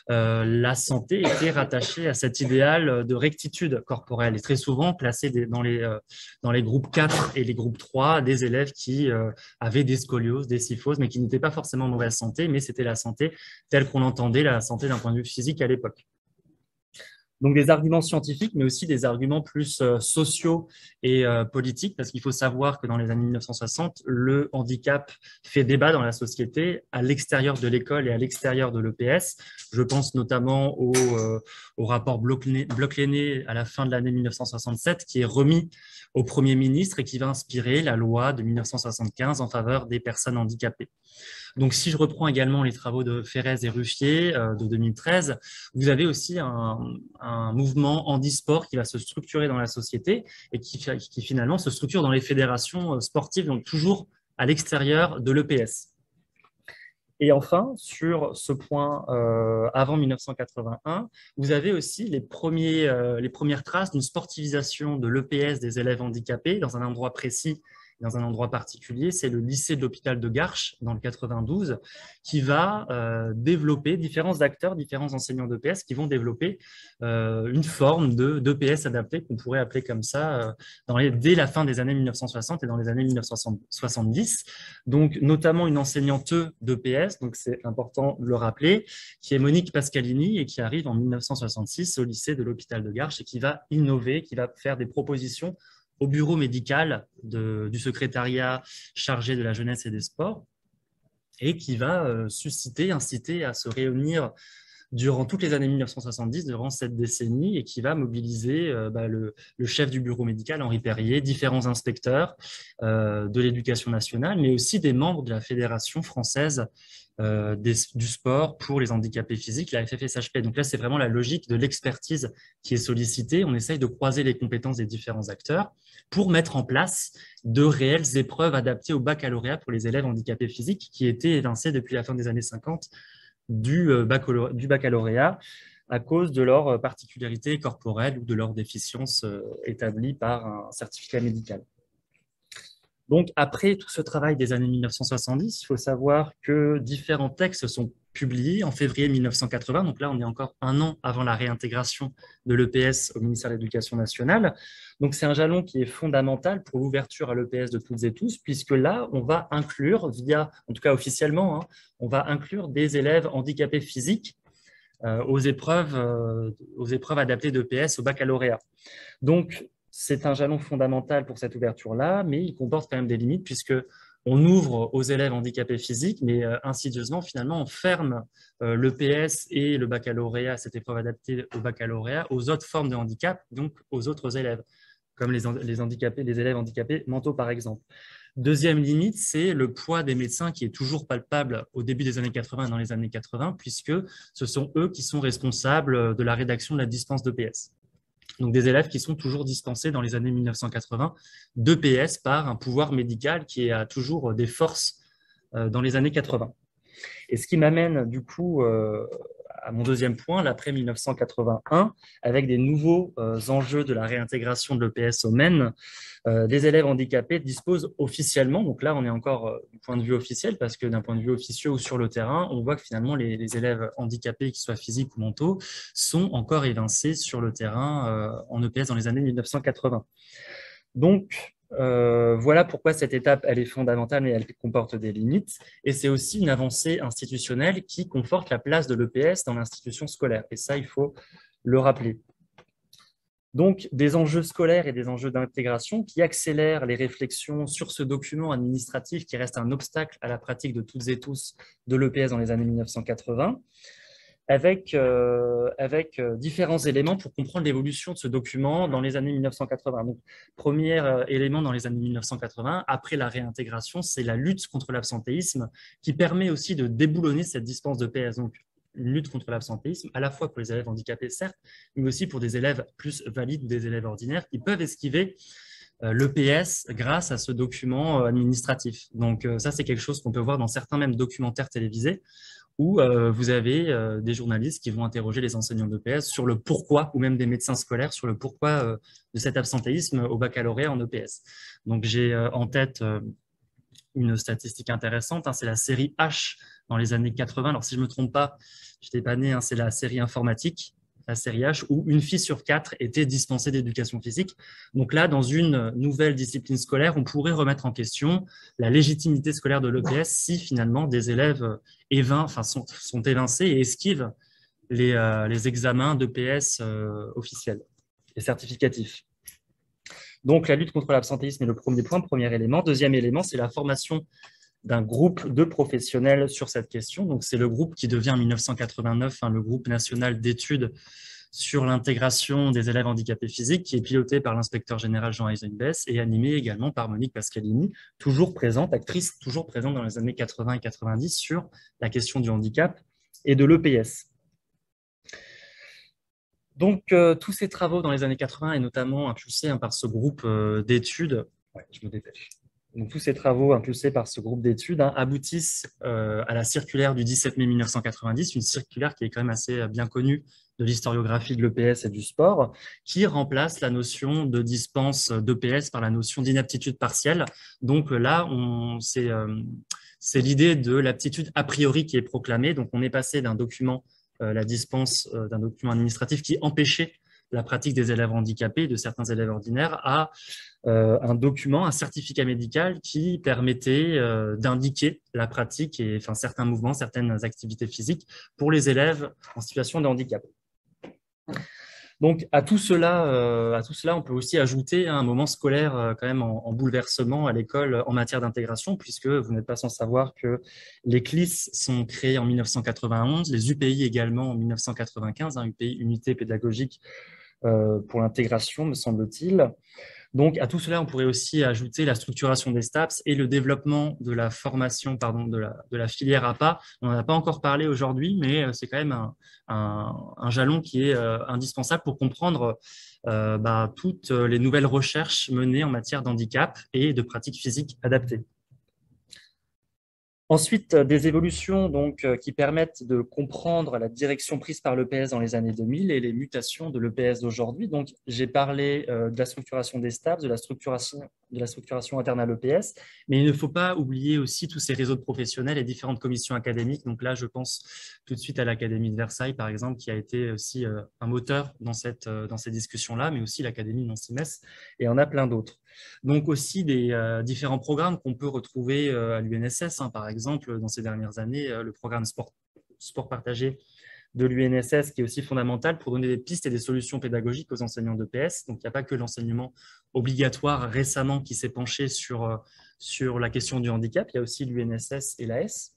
la santé était rattachée à cet idéal de rectitude corporelle et très souvent placée dans les groupes 4 et les groupes 3 des élèves qui avaient des scolioses, des kyphoses, mais qui n'étaient pas forcément en mauvaise santé, mais c'était la santé telle qu'on entendait la santé d'un point de vue physique à l'époque. Donc des arguments scientifiques, mais aussi des arguments plus sociaux et politiques, parce qu'il faut savoir que dans les années 1960, le handicap fait débat dans la société à l'extérieur de l'école et à l'extérieur de l'EPS. Je pense notamment au rapport Bloch-Lenné à la fin de l'année 1967, qui est remis au Premier ministre et qui va inspirer la loi de 1975 en faveur des personnes handicapées. Donc, si je reprends également les travaux de Ferrez et Ruffier de 2013, vous avez aussi un mouvement handisport qui va se structurer dans la société et qui finalement se structure dans les fédérations sportives, donc toujours à l'extérieur de l'EPS. Et enfin, sur ce point, avant 1981, vous avez aussi les premières traces d'une sportivisation de l'EPS des élèves handicapés dans un endroit précis, dans un endroit particulier. C'est le lycée de l'hôpital de Garches, dans le 92, qui va développer différents acteurs, différents enseignants d'EPS qui vont développer une forme d'EPS adaptée qu'on pourrait appeler comme ça dès la fin des années 1960 et dans les années 1970. Donc, notamment une enseignante d'EPS, donc c'est important de le rappeler, qui est Monique Pascalini et qui arrive en 1966 au lycée de l'hôpital de Garches et qui va innover, qui va faire des propositions au bureau médical du secrétariat chargé de la jeunesse et des sports et qui va inciter à se réunir durant toutes les années 1970, durant cette décennie, et qui va mobiliser le chef du bureau médical, Henri Perrier, différents inspecteurs de l'éducation nationale, mais aussi des membres de la Fédération française du sport pour les handicapés physiques, la FFSHP. Donc là, c'est vraiment la logique de l'expertise qui est sollicitée. On essaye de croiser les compétences des différents acteurs pour mettre en place de réelles épreuves adaptées au baccalauréat pour les élèves handicapés physiques qui étaient évincés depuis la fin des années 50 du baccalauréat à cause de leurs particularités corporelles ou de leurs déficiences établies par un certificat médical. Donc, après tout ce travail des années 1970, il faut savoir que différents textes sont publiés en février 1980. Donc là, on est encore un an avant la réintégration de l'EPS au ministère de l'Éducation nationale. Donc, c'est un jalon qui est fondamental pour l'ouverture à l'EPS de toutes et tous, puisque là, on va inclure, en tout cas officiellement, on va inclure des élèves handicapés physiques aux épreuves adaptées d'EPS au baccalauréat. Donc, c'est un jalon fondamental pour cette ouverture-là, mais il comporte quand même des limites puisqu'on ouvre aux élèves handicapés physiques, mais insidieusement, finalement, on ferme l'EPS et le baccalauréat, cette épreuve adaptée au baccalauréat, aux autres formes de handicap, donc aux autres élèves, comme les élèves handicapés mentaux, par exemple. Deuxième limite, c'est le poids des médecins qui est toujours palpable au début des années 80 et dans les années 80, puisque ce sont eux qui sont responsables de la rédaction de la dispense d'EPS. Donc des élèves qui sont toujours dispensés dans les années 1980 d'EPS par un pouvoir médical qui a toujours des forces dans les années 80. Et ce qui m'amène du coup à mon deuxième point, l'après 1981, avec des nouveaux enjeux de la réintégration de l'EPS au MEN, des élèves handicapés disposent officiellement, donc là on est encore du point de vue officiel, parce que d'un point de vue officieux ou sur le terrain, on voit que finalement les élèves handicapés, qu'ils soient physiques ou mentaux, sont encore évincés sur le terrain en EPS dans les années 1980. Donc, voilà pourquoi cette étape, elle est fondamentale, mais elle comporte des limites. Et c'est aussi une avancée institutionnelle qui conforte la place de l'EPS dans l'institution scolaire. Et ça, il faut le rappeler. Donc, des enjeux scolaires et des enjeux d'intégration qui accélèrent les réflexions sur ce document administratif qui reste un obstacle à la pratique de toutes et tous de l'EPS dans les années 1980. avec différents éléments pour comprendre l'évolution de ce document dans les années 1980. Donc, premier élément dans les années 1980, après la réintégration, c'est la lutte contre l'absentéisme qui permet aussi de déboulonner cette dispense de PS. Donc, une lutte contre l'absentéisme, à la fois pour les élèves handicapés, certes, mais aussi pour des élèves plus valides ou des élèves ordinaires qui peuvent esquiver l'EPS grâce à ce document administratif. Donc, ça, c'est quelque chose qu'on peut voir dans certains même documentaires télévisés où vous avez des journalistes qui vont interroger les enseignants d'EPS sur le pourquoi, ou même des médecins scolaires sur le pourquoi de cet absentéisme au baccalauréat en EPS. Donc, j'ai en tête une statistique intéressante, hein, c'est la série H dans les années 80. Alors, si je ne me trompe pas, je n'étais pas né, hein, c'est la série informatique, la série H, où une fille sur 4 était dispensée d'éducation physique. Donc là, dans une nouvelle discipline scolaire, on pourrait remettre en question la légitimité scolaire de l'EPS si finalement des élèves sont évincés et esquivent les examens d'EPS officiels et certificatifs. Donc, la lutte contre l'absentéisme est le premier point, premier élément. Deuxième élément, c'est la formation d'un groupe de professionnels sur cette question. Donc, c'est le groupe qui devient en 1989 le groupe national d'études sur l'intégration des élèves handicapés physiques, qui est piloté par l'inspecteur général Jean Eisenbess et animé également par Monique Pascalini, toujours présente, actrice toujours présente dans les années 80 et 90 sur la question du handicap et de l'EPS. Donc, tous ces travaux dans les années 80, et notamment impulsés par ce groupe d'études, donc, tous ces travaux impulsés par ce groupe d'études aboutissent à la circulaire du 17 mai 1990, une circulaire qui est quand même assez bien connue de l'historiographie de l'EPS et du sport, qui remplace la notion de dispense d'EPS par la notion d'inaptitude partielle. Donc là, c'est l'idée de l'aptitude a priori qui est proclamée. Donc, on est passé d'un document la dispense d'un document administratif qui empêchait la pratique des élèves handicapés, de certains élèves ordinaires, à un document, un certificat médical qui permettait d'indiquer la pratique et certains mouvements, certaines activités physiques pour les élèves en situation de handicap. Donc, à tout cela, on peut aussi ajouter un moment scolaire quand même en bouleversement à l'école en matière d'intégration, puisque vous n'êtes pas sans savoir que les CLIS sont créés en 1991, les UPI également en 1995, UPI, Unité pédagogique pour l'intégration, me semble-t-il. Donc, à tout cela, on pourrait aussi ajouter la structuration des STAPS et le développement de la formation, de la filière APA. On n'en a pas encore parlé aujourd'hui, mais c'est quand même un jalon qui est indispensable pour comprendre toutes les nouvelles recherches menées en matière d'handicap et de pratiques physiques adaptées. Ensuite, des évolutions qui permettent de comprendre la direction prise par l'EPS dans les années 2000 et les mutations de l'EPS d'aujourd'hui. Donc, j'ai parlé de la structuration des STAPS, de la structuration interne à l'EPS, mais il ne faut pas oublier aussi tous ces réseaux de professionnels et différentes commissions académiques. Donc là, je pense tout de suite à l'Académie de Versailles, par exemple, qui a été aussi un moteur dans ces discussions-là, mais aussi l'Académie de Nancy-Metz, et on a plein d'autres. Donc aussi des différents programmes qu'on peut retrouver à l'UNSS, par exemple, dans ces dernières années, le programme sport partagé de l'UNSS qui est aussi fondamental pour donner des pistes et des solutions pédagogiques aux enseignants d'EPS. Donc il n'y a pas que l'enseignement obligatoire récemment qui s'est penché sur la question du handicap, il y a aussi l'UNSS et l'AS.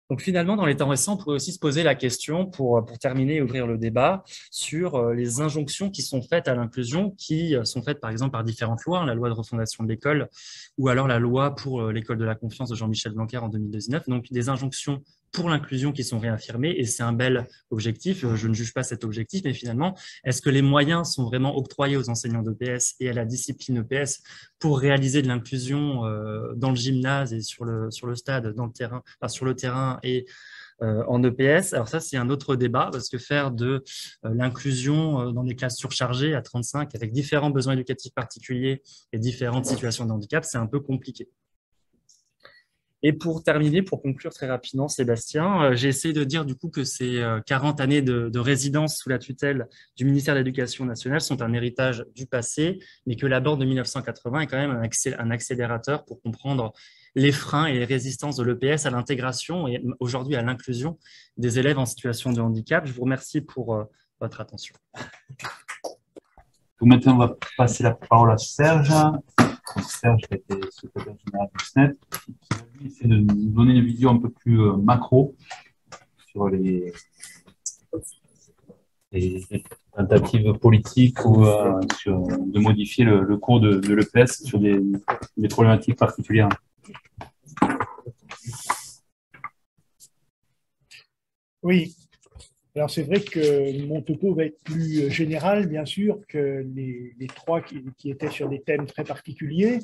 Donc finalement, dans les temps récents, on pourrait aussi se poser la question, pour terminer et ouvrir le débat, sur les injonctions qui sont faites à l'inclusion, qui sont faites par exemple par différentes lois, la loi de refondation de l'école ou alors la loi pour l'école de la confiance de Jean-Michel Blanquer en 2019. Donc des injonctions pour l'inclusion qui sont réaffirmées et c'est un bel objectif. Je ne juge pas cet objectif, mais finalement, est-ce que les moyens sont vraiment octroyés aux enseignants d'EPS et à la discipline EPS pour réaliser de l'inclusion dans le gymnase et sur le stade, dans le terrain, sur le terrain et en EPS? Alors ça, c'est un autre débat parce que faire de l'inclusion dans des classes surchargées à 35 avec différents besoins éducatifs particuliers et différentes situations de handicap, c'est un peu compliqué. Et pour terminer, pour conclure très rapidement, Sébastien, j'ai essayé de dire du coup que ces 40 années de résidence sous la tutelle du ministère de l'Éducation nationale sont un héritage du passé, mais que l'abord de 1980 est quand même un accélérateur pour comprendre les freins et les résistances de l'EPS à l'intégration et aujourd'hui à l'inclusion des élèves en situation de handicap. Je vous remercie pour votre attention. Donc maintenant, on va passer la parole à Serge. Serge qui a été secrétaire général du SNET, qui lui essaie de nous donner une vision un peu plus macro sur les tentatives politiques ou de modifier le cours de l'EPS sur des problématiques particulières. Oui, alors c'est vrai que mon topo va être plus général, bien sûr, que les trois qui étaient sur des thèmes très particuliers.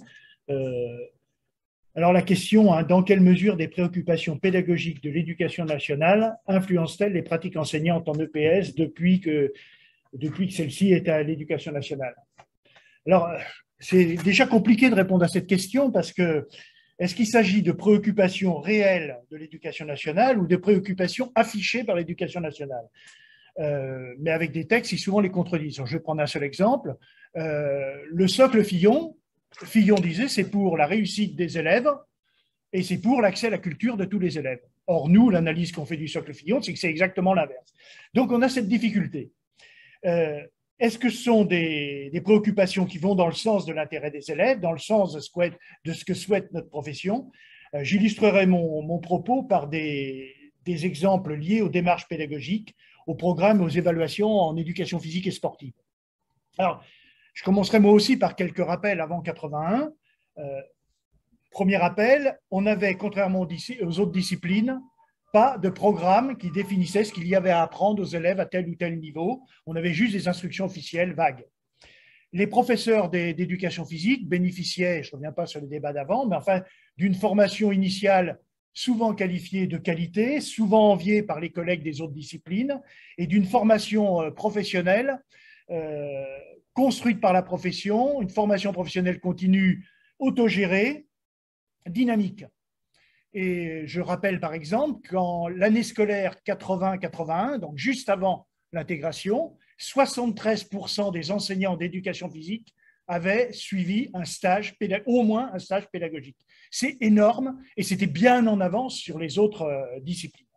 Alors la question, hein, dans quelle mesure des préoccupations pédagogiques de l'éducation nationale influencent-elles les pratiques enseignantes en EPS depuis que celle-ci est à l'éducation nationale? Alors, c'est déjà compliqué de répondre à cette question parce que est-ce qu'il s'agit de préoccupations réelles de l'éducation nationale ou de préoccupations affichées par l'éducation nationale? Mais avec des textes qui souvent les contredisent. Je vais prendre un seul exemple. Le socle Fillon disait c'est pour la réussite des élèves et c'est pour l'accès à la culture de tous les élèves. Or, nous, l'analyse qu'on fait du socle Fillon, c'est que c'est exactement l'inverse. Donc, on a cette difficulté. Est-ce que ce sont des préoccupations qui vont dans le sens de l'intérêt des élèves, dans le sens de ce que souhaite notre profession? J'illustrerai mon propos par des exemples liés aux démarches pédagogiques, aux programmes et aux évaluations en éducation physique et sportive. Alors, je commencerai moi aussi par quelques rappels avant 81. Premier rappel, on avait, contrairement aux autres disciplines, pas de programme qui définissait ce qu'il y avait à apprendre aux élèves à tel ou tel niveau. On avait juste des instructions officielles vagues. Les professeurs d'éducation physique bénéficiaient, je ne reviens pas sur le débat d'avant, mais enfin, d'une formation initiale souvent qualifiée de qualité, souvent enviée par les collègues des autres disciplines, et d'une formation professionnelle construite par la profession, une formation professionnelle continue, autogérée, dynamique. Et je rappelle par exemple qu'en l'année scolaire 80-81, donc juste avant l'intégration, 73% des enseignants d'éducation physique avaient suivi un stage, au moins un stage pédagogique. C'est énorme et c'était bien en avance sur les autres disciplines.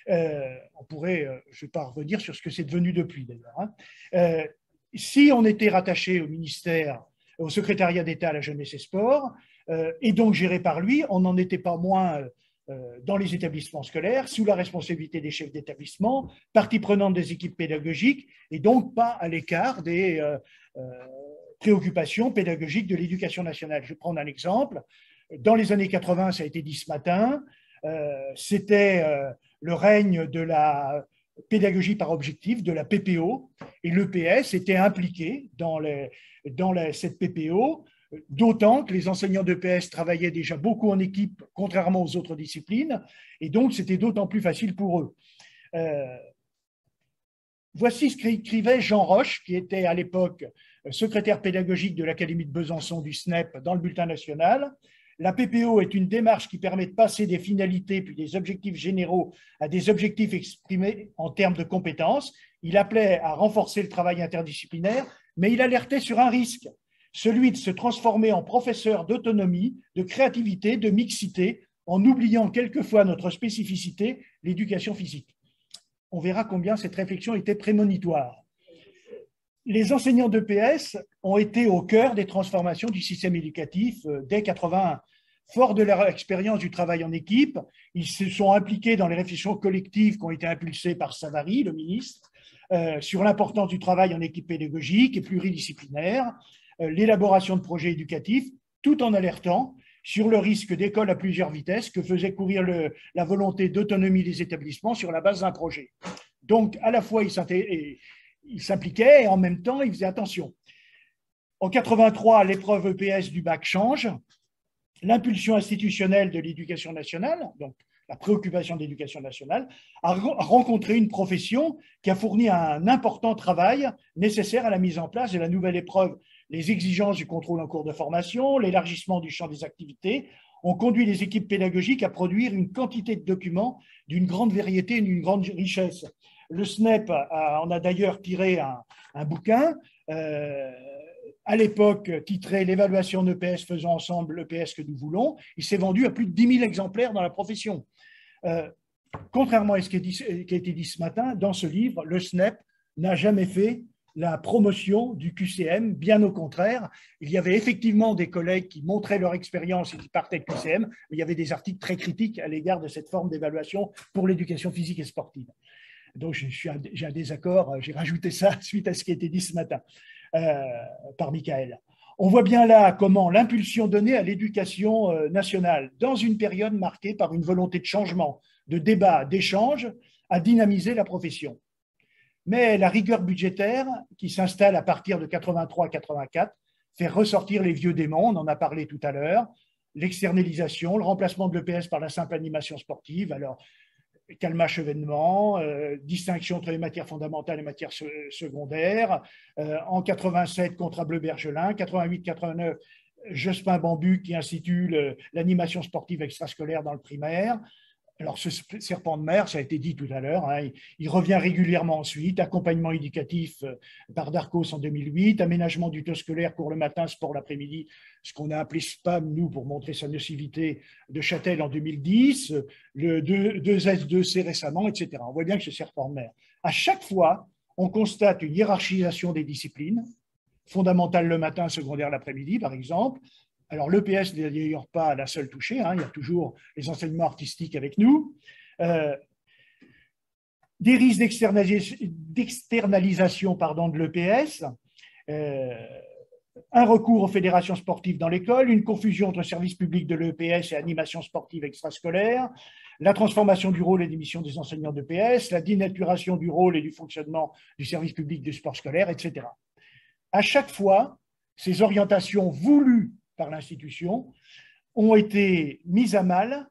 On pourrait, je ne vais pas revenir sur ce que c'est devenu depuis d'ailleurs. Hein. Si on était rattaché au ministère, au secrétariat d'État à la jeunesse et sport, et donc géré par lui, on n'en était pas moins dans les établissements scolaires, sous la responsabilité des chefs d'établissement, partie prenante des équipes pédagogiques, et donc pas à l'écart des préoccupations pédagogiques de l'éducation nationale. Je vais prendre un exemple. Dans les années 80, ça a été dit ce matin, c'était le règne de la pédagogie par objectif, de la PPO, et l'EPS était impliqué dans cette PPO, d'autant que les enseignants d'EPS travaillaient déjà beaucoup en équipe, contrairement aux autres disciplines, et donc c'était d'autant plus facile pour eux. Voici ce qu'écrivait Jean Roche, qui était à l'époque secrétaire pédagogique de l'Académie de Besançon du SNEP dans le Bulletin national. La PPO est une démarche qui permet de passer des finalités puis des objectifs généraux à des objectifs exprimés en termes de compétences. Il appelait à renforcer le travail interdisciplinaire, mais il alertait sur un risque, celui de se transformer en professeur d'autonomie, de créativité, de mixité, en oubliant quelquefois notre spécificité, l'éducation physique. On verra combien cette réflexion était prémonitoire. Les enseignants d'EPS ont été au cœur des transformations du système éducatif dès 81. Forts de leur expérience du travail en équipe, ils se sont impliqués dans les réflexions collectives qui ont été impulsées par Savary, le ministre, sur l'importance du travail en équipe pédagogique et pluridisciplinaire, l'élaboration de projets éducatifs, tout en alertant sur le risque d'école à plusieurs vitesses que faisait courir la volonté d'autonomie des établissements sur la base d'un projet. Donc, à la fois, ils s'impliquaient et en même temps, ils faisaient attention. En 83, l'épreuve EPS du bac change. L'impulsion institutionnelle de l'éducation nationale, donc la préoccupation de l'éducation nationale, a rencontré une profession qui a fourni un important travail nécessaire à la mise en place de la nouvelle épreuve. Les exigences du contrôle en cours de formation, l'élargissement du champ des activités ont conduit les équipes pédagogiques à produire une quantité de documents d'une grande variété et d'une grande richesse. Le SNEP en a d'ailleurs tiré un bouquin, à l'époque titré « L'évaluation en EPS faisant ensemble l'EPS que nous voulons ». Il s'est vendu à plus de 10 000 exemplaires dans la profession. Contrairement à ce qui a été dit ce matin, dans ce livre, le SNEP n'a jamais fait la promotion du QCM, bien au contraire. Il y avait effectivement des collègues qui montraient leur expérience et qui partaient de QCM, mais il y avait des articles très critiques à l'égard de cette forme d'évaluation pour l'éducation physique et sportive. Donc, j'ai un désaccord, j'ai rajouté ça suite à ce qui a été dit ce matin par Michael. On voit bien là comment l'impulsion donnée à l'éducation nationale, dans une période marquée par une volonté de changement, de débat, d'échange, a dynamisé la profession. Mais la rigueur budgétaire qui s'installe à partir de 83-84 fait ressortir les vieux démons, on en a parlé tout à l'heure, l'externalisation, le remplacement de l'EPS par la simple animation sportive, alors calmage événement, distinction entre les matières fondamentales et les matières secondaires, en 87 contrat Bleu-Bergelin, 88-89 Jospin-Bambu qui institue l'animation sportive extrascolaire dans le primaire. Alors, ce serpent de mer, ça a été dit tout à l'heure, hein, il revient régulièrement ensuite, accompagnement éducatif par Darcos en 2008, aménagement du temps scolaire, cours le matin, sport l'après-midi, ce qu'on a appelé SPAM, nous, pour montrer sa nocivité, de Châtel en 2010, le 2S2C récemment, etc. On voit bien que ce serpent de mer. À chaque fois, on constate une hiérarchisation des disciplines, fondamentale le matin, secondaire l'après-midi, par exemple. Alors, l'EPS n'est d'ailleurs pas la seule touchée, hein, il y a toujours les enseignements artistiques avec nous. Des risques d'externalisation de l'EPS, un recours aux fédérations sportives dans l'école, une confusion entre service public de l'EPS et animation sportive extrascolaire, la transformation du rôle et des missions des enseignants d'EPS, la dénaturation du rôle et du fonctionnement du service public du sport scolaire, etc. À chaque fois, ces orientations voulues par l'institution ont été mises à mal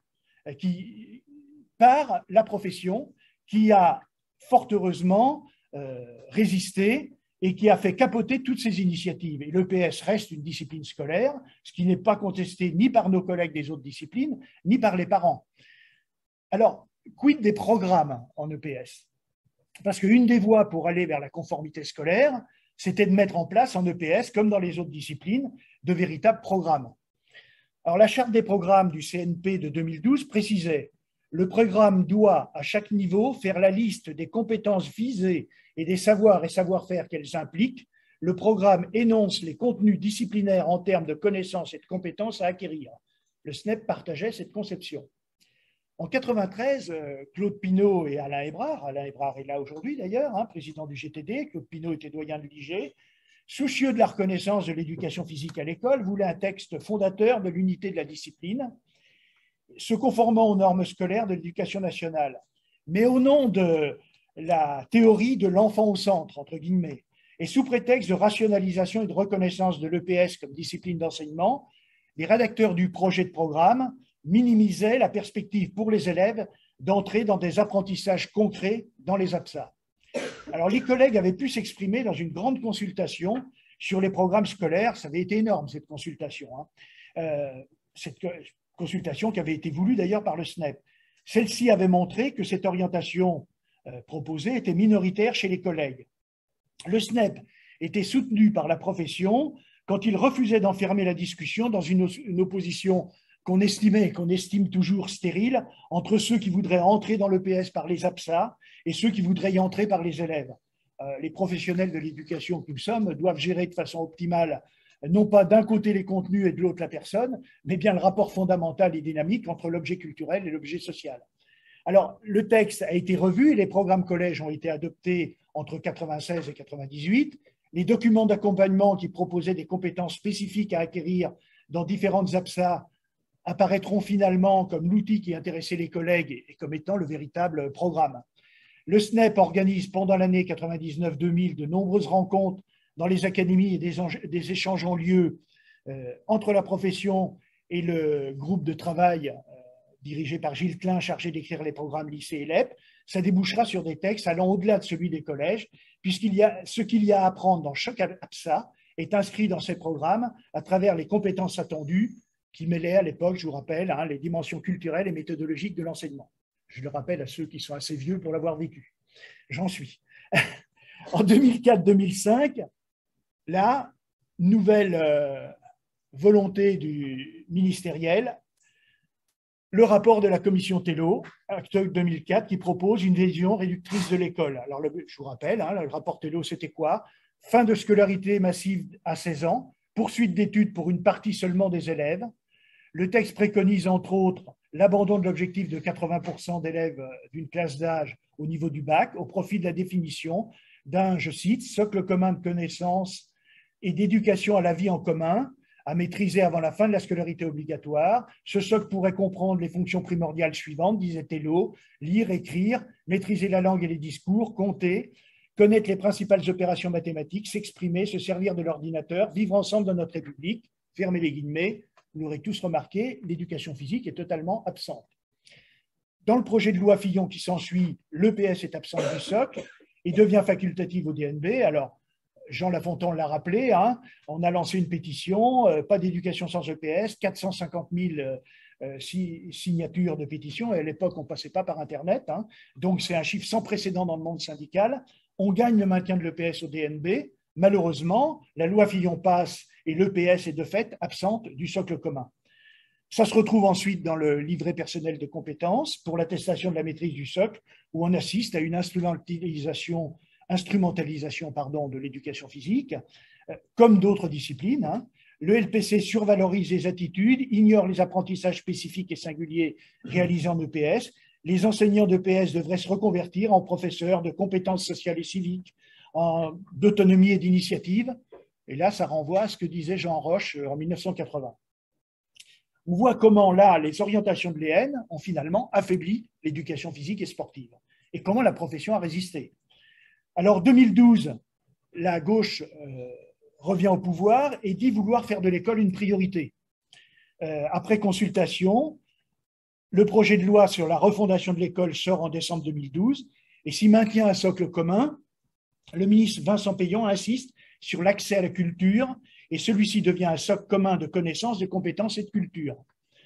par la profession qui a fort heureusement résisté et qui a fait capoter toutes ces initiatives. Et l'EPS reste une discipline scolaire, ce qui n'est pas contesté ni par nos collègues des autres disciplines, ni par les parents. Alors, quid des programmes en EPS? Parce qu'une des voies pour aller vers la conformité scolaire, c'était de mettre en place en EPS, comme dans les autres disciplines, de véritables programmes. Alors, la charte des programmes du CNP de 2012 précisait « Le programme doit, à chaque niveau, faire la liste des compétences visées et des savoirs et savoir-faire qu'elles impliquent. Le programme énonce les contenus disciplinaires en termes de connaissances et de compétences à acquérir. » Le SNEP partageait cette conception. En 1993, Claude Pinault et Alain Hébrard est là aujourd'hui d'ailleurs, hein, président du GTD, Claude Pinault était doyen de l'IG, soucieux de la reconnaissance de l'éducation physique à l'école, voulait un texte fondateur de l'unité de la discipline, se conformant aux normes scolaires de l'éducation nationale. Mais au nom de la théorie de l'enfant au centre, entre guillemets, et sous prétexte de rationalisation et de reconnaissance de l'EPS comme discipline d'enseignement, les rédacteurs du projet de programme minimisaient la perspective pour les élèves d'entrer dans des apprentissages concrets dans les APSA. Alors, les collègues avaient pu s'exprimer dans une grande consultation sur les programmes scolaires. Ça avait été énorme, cette consultation. Hein. Cette consultation qui avait été voulue d'ailleurs par le SNEP. Celle-ci avait montré que cette orientation proposée était minoritaire chez les collègues. Le SNEP était soutenu par la profession quand il refusait d'enfermer la discussion dans une opposition qu'on estimait et qu'on estime toujours stérile entre ceux qui voudraient entrer dans l'EPS par les APSA et ceux qui voudraient y entrer par les élèves. Les professionnels de l'éducation que nous sommes doivent gérer de façon optimale, non pas d'un côté les contenus et de l'autre la personne, mais bien le rapport fondamental et dynamique entre l'objet culturel et l'objet social. Alors, le texte a été revu et les programmes collèges ont été adoptés entre 1996 et 1998. Les documents d'accompagnement qui proposaient des compétences spécifiques à acquérir dans différentes APSA apparaîtront finalement comme l'outil qui intéressait les collègues et comme étant le véritable programme. Le SNEP organise pendant l'année 99-2000 de nombreuses rencontres dans les académies et des échanges ont lieu entre la profession et le groupe de travail dirigé par Gilles Klein, chargé d'écrire les programmes lycée et LEP. Ça débouchera sur des textes allant au-delà de celui des collèges, ce qu'il y a à apprendre dans chaque APSA est inscrit dans ces programmes à travers les compétences attendues qui mêlaient à l'époque, je vous rappelle, hein, les dimensions culturelles et méthodologiques de l'enseignement. Je le rappelle à ceux qui sont assez vieux pour l'avoir vécu. J'en suis. En 2004-2005, la nouvelle volonté du ministériel, le rapport de la commission Tello, octobre 2004, qui propose une vision réductrice de l'école. Alors, je vous rappelle, hein, le rapport Tello, c'était quoi? fin de scolarité massive à 16 ans, poursuite d'études pour une partie seulement des élèves. Le texte préconise entre autres l'abandon de l'objectif de 80% d'élèves d'une classe d'âge au niveau du bac au profit de la définition d'un, je cite, socle commun de connaissances et d'éducation à la vie en commun à maîtriser avant la fin de la scolarité obligatoire. Ce socle pourrait comprendre les fonctions primordiales suivantes, disait Thello: lire, écrire, maîtriser la langue et les discours, compter, connaître les principales opérations mathématiques, s'exprimer, se servir de l'ordinateur, vivre ensemble dans notre République. Fermez les guillemets. Vous l'aurez tous remarqué, l'éducation physique est totalement absente. Dans le projet de loi Fillon qui s'ensuit, l'EPS est absent du socle et devient facultative au DNB. Alors, Jean Lafontaine l'a rappelé, hein, on a lancé une pétition, pas d'éducation sans EPS, 450 000 signatures de pétition, et à l'époque, on ne passait pas par Internet, hein, donc c'est un chiffre sans précédent dans le monde syndical. On gagne le maintien de l'EPS au DNB. Malheureusement, la loi Fillon passe et l'EPS est de fait absente du socle commun. Ça se retrouve ensuite dans le livret personnel de compétences pour l'attestation de la maîtrise du socle, où on assiste à une instrumentalisation de l'éducation physique, comme d'autres disciplines. Hein. Le LPC survalorise les attitudes, ignore les apprentissages spécifiques et singuliers réalisés en EPS. Les enseignants d'EPS devraient se reconvertir en professeurs de compétences sociales et civiques, d'autonomie et d'initiative. Et là, ça renvoie à ce que disait Jean Roche en 1980. On voit comment, là, les orientations de l'EN ont finalement affaibli l'éducation physique et sportive, et comment la profession a résisté. Alors, 2012, la gauche revient au pouvoir et dit vouloir faire de l'école une priorité. Après consultation, le projet de loi sur la refondation de l'école sort en décembre 2012 et s'y maintient un socle commun. Le ministre Vincent Peillon insiste sur l'accès à la culture et celui-ci devient un socle commun de connaissances, de compétences et de culture,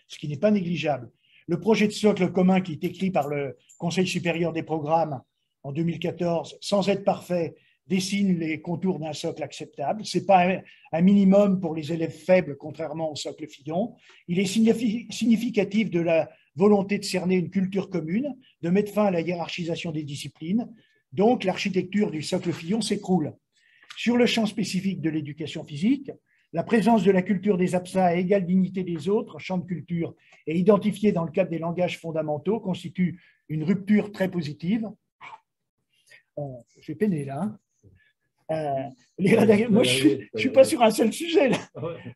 ce qui n'est pas négligeable. Le projet de socle commun qui est écrit par le Conseil supérieur des programmes en 2014, sans être parfait, dessine les contours d'un socle acceptable. Ce n'est pas un minimum pour les élèves faibles, contrairement au socle Fillon. Il est significatif de la volonté de cerner une culture commune, de mettre fin à la hiérarchisation des disciplines. Donc, l'architecture du socle Fillon s'écroule. Sur le champ spécifique de l'éducation physique, la présence de la culture des APSA à égale dignité des autres champs de culture et identifiée dans le cadre des langages fondamentaux constitue une rupture très positive. Je vais peiner là. Moi, je ne suis pas sur un seul sujet. Là.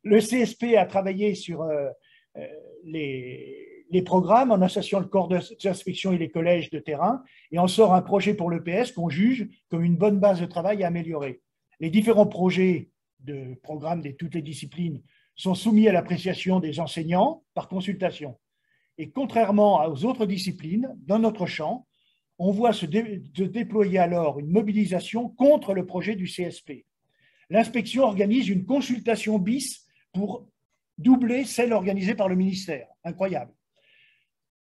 Le CSP a travaillé sur les programmes en associant le corps d'inspection et les collèges de terrain et en sort un projet pour l'EPS qu'on juge comme une bonne base de travail à améliorer. Les différents projets de programmes de toutes les disciplines sont soumis à l'appréciation des enseignants par consultation. Et contrairement aux autres disciplines, dans notre champ, on voit se déployer alors une mobilisation contre le projet du CSP. L'inspection organise une consultation bis pour doubler celle organisée par le ministère. Incroyable.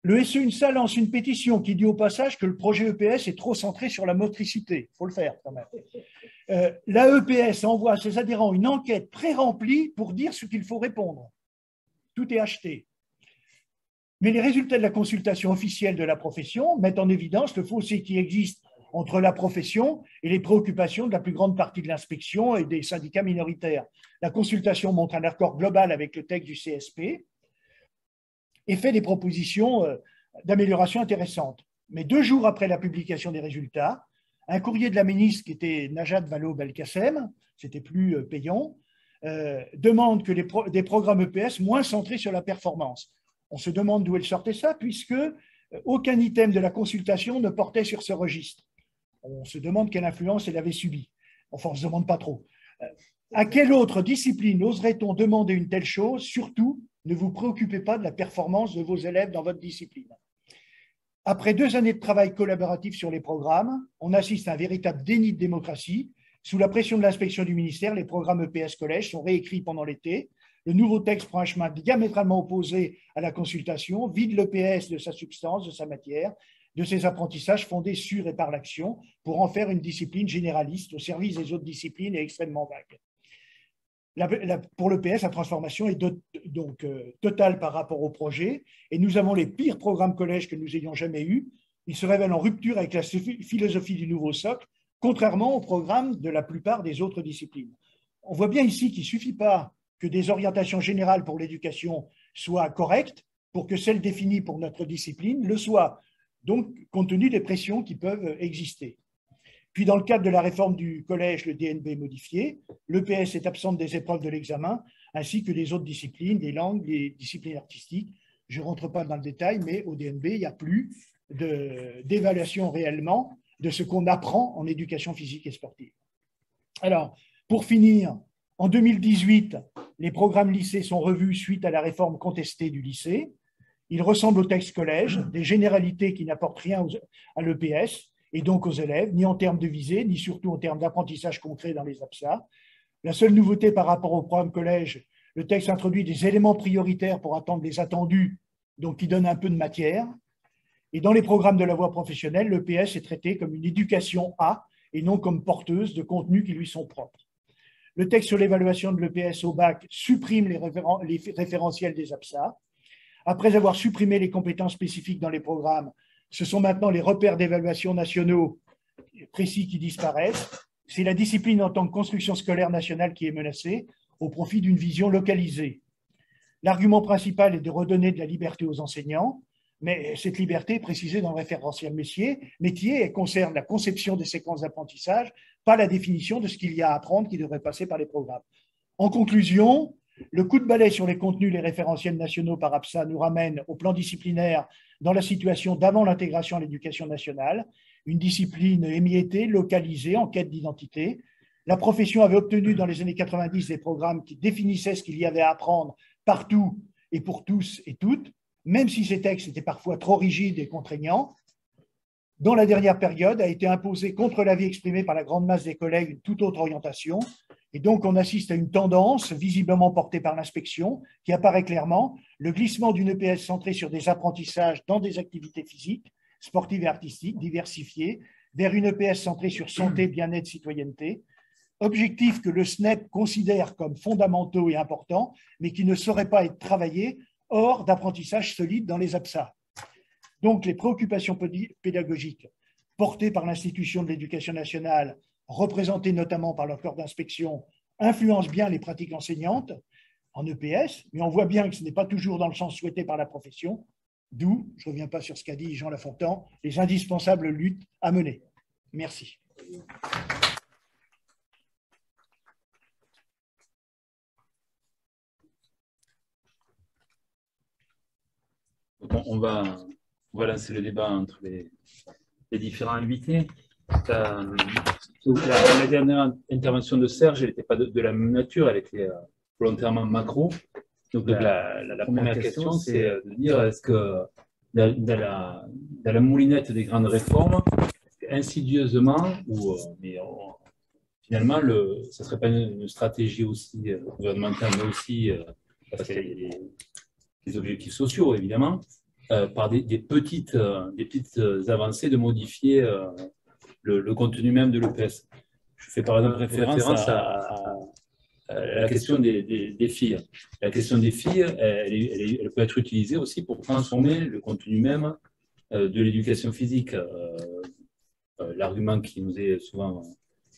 Le SEUNSA lance une pétition qui dit au passage que le projet EPS est trop centré sur la motricité. Il faut le faire quand même. La EPS envoie à ses adhérents une enquête pré-remplie pour dire ce qu'il faut répondre. Tout est acheté. Mais les résultats de la consultation officielle de la profession mettent en évidence le fossé qui existe entre la profession et les préoccupations de la plus grande partie de l'inspection et des syndicats minoritaires. La consultation montre un accord global avec le texte du CSP et fait des propositions d'amélioration intéressantes. Mais 2 jours après la publication des résultats, un courrier de la ministre, qui était Najat Vallaud-Belkacem, c'était plus payant, demande que des programmes EPS moins centrés sur la performance. On se demande d'où elle sortait ça, puisque aucun item de la consultation ne portait sur ce registre. On se demande quelle influence elle avait subie. Enfin, on ne se demande pas trop. À quelle autre discipline oserait-on demander une telle chose? Surtout, ne vous préoccupez pas de la performance de vos élèves dans votre discipline. Après 2 années de travail collaboratif sur les programmes, on assiste à un véritable déni de démocratie. Sous la pression de l'inspection du ministère, les programmes EPS collège sont réécrits pendant l'été. Le nouveau texte prend un chemin diamétralement opposé à la consultation, vide l'EPS de sa substance, de sa matière, de ses apprentissages fondés sur et par l'action, pour en faire une discipline généraliste au service des autres disciplines et extrêmement vague. Pour l'EPS, la transformation est donc totale par rapport au projet, et nous avons les pires programmes collèges que nous ayons jamais eus. Ils se révèlent en rupture avec la philosophie du nouveau socle, contrairement au programme de la plupart des autres disciplines. On voit bien ici qu'il ne suffit pas que des orientations générales pour l'éducation soient correctes pour que celles définies pour notre discipline le soient, donc compte tenu des pressions qui peuvent exister. Puis dans le cadre de la réforme du collège, le DNB modifié, l'EPS est absente des épreuves de l'examen, ainsi que les autres disciplines, les langues, les disciplines artistiques. Je ne rentre pas dans le détail, mais au DNB, il n'y a plus d'évaluation réellement de ce qu'on apprend en éducation physique et sportive. Alors, pour finir, en 2018, les programmes lycées sont revus suite à la réforme contestée du lycée. Ils ressemblent au texte collège, des généralités qui n'apportent rien à l'EPS et donc aux élèves, ni en termes de visée, ni surtout en termes d'apprentissage concret dans les APSA. La seule nouveauté par rapport au programme collège, le texte introduit des éléments prioritaires pour attendre les attendus, donc qui donnent un peu de matière. Et dans les programmes de la voie professionnelle, l'EPS est traité comme une éducation à et non comme porteuse de contenus qui lui sont propres. Le texte sur l'évaluation de l'EPS au bac supprime les référentiels des APSA. Après avoir supprimé les compétences spécifiques dans les programmes, ce sont maintenant les repères d'évaluation nationaux précis qui disparaissent. C'est la discipline en tant que construction scolaire nationale qui est menacée au profit d'une vision localisée. L'argument principal est de redonner de la liberté aux enseignants, mais cette liberté est précisée dans le référentiel métier et concerne la conception des séquences d'apprentissage, pas la définition de ce qu'il y a à apprendre qui devrait passer par les programmes. En conclusion, le coup de balai sur les contenus, les référentiels nationaux par APSA nous ramène au plan disciplinaire dans la situation d'avant l'intégration à l'éducation nationale, une discipline émiettée, localisée, en quête d'identité. La profession avait obtenu dans les années 90 des programmes qui définissaient ce qu'il y avait à apprendre partout et pour tous et toutes, même si ces textes étaient parfois trop rigides et contraignants. Dans la dernière période, a été imposée contre l'avis exprimé par la grande masse des collègues une toute autre orientation. Et donc, on assiste à une tendance visiblement portée par l'inspection qui apparaît clairement, le glissement d'une EPS centrée sur des apprentissages dans des activités physiques, sportives et artistiques diversifiées, vers une EPS centrée sur santé, bien-être, citoyenneté, objectifs que le SNEP considère comme fondamentaux et importants, mais qui ne sauraient pas être travaillés hors d'apprentissage solide dans les APSA. Donc, les préoccupations pédagogiques portées par l'institution de l'éducation nationale, représentées notamment par leur corps d'inspection, influencent bien les pratiques enseignantes en EPS, mais on voit bien que ce n'est pas toujours dans le sens souhaité par la profession, d'où, je ne reviens pas sur ce qu'a dit Jean Lafontaine, les indispensables luttes à mener. Merci. On va lancer le débat entre les différents invités. La dernière intervention de Serge, elle n'était pas de la même nature, elle était volontairement macro. Donc la première question, c'est de dire est-ce que dans la moulinette des grandes réformes, insidieusement, finalement, ça ne serait pas une stratégie aussi gouvernementale, mais aussi parce qu'il y a des objectifs sociaux, évidemment, par des petites avancées de modifier le contenu même de l'EPS. Je fais par exemple référence à la question des filles. La question des filles, elle peut être utilisée aussi pour transformer le contenu même de l'éducation physique. L'argument qui nous est souvent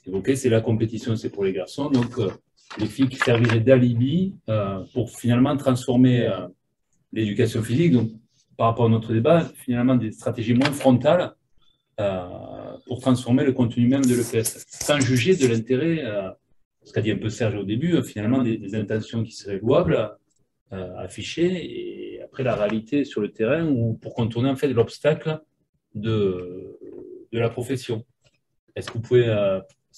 évoqué, c'est la compétition, c'est pour les garçons. Donc, les filles qui serviraient d'alibi pour finalement transformer l'éducation physique. Donc, par rapport à notre débat, finalement, des stratégies moins frontales pour transformer le contenu même de l'EPS, sans juger de l'intérêt, ce qu'a dit un peu Serge au début, finalement, des intentions qui seraient louables, affichées, et après la réalité sur le terrain, ou pour contourner en fait l'obstacle de la profession. Est-ce que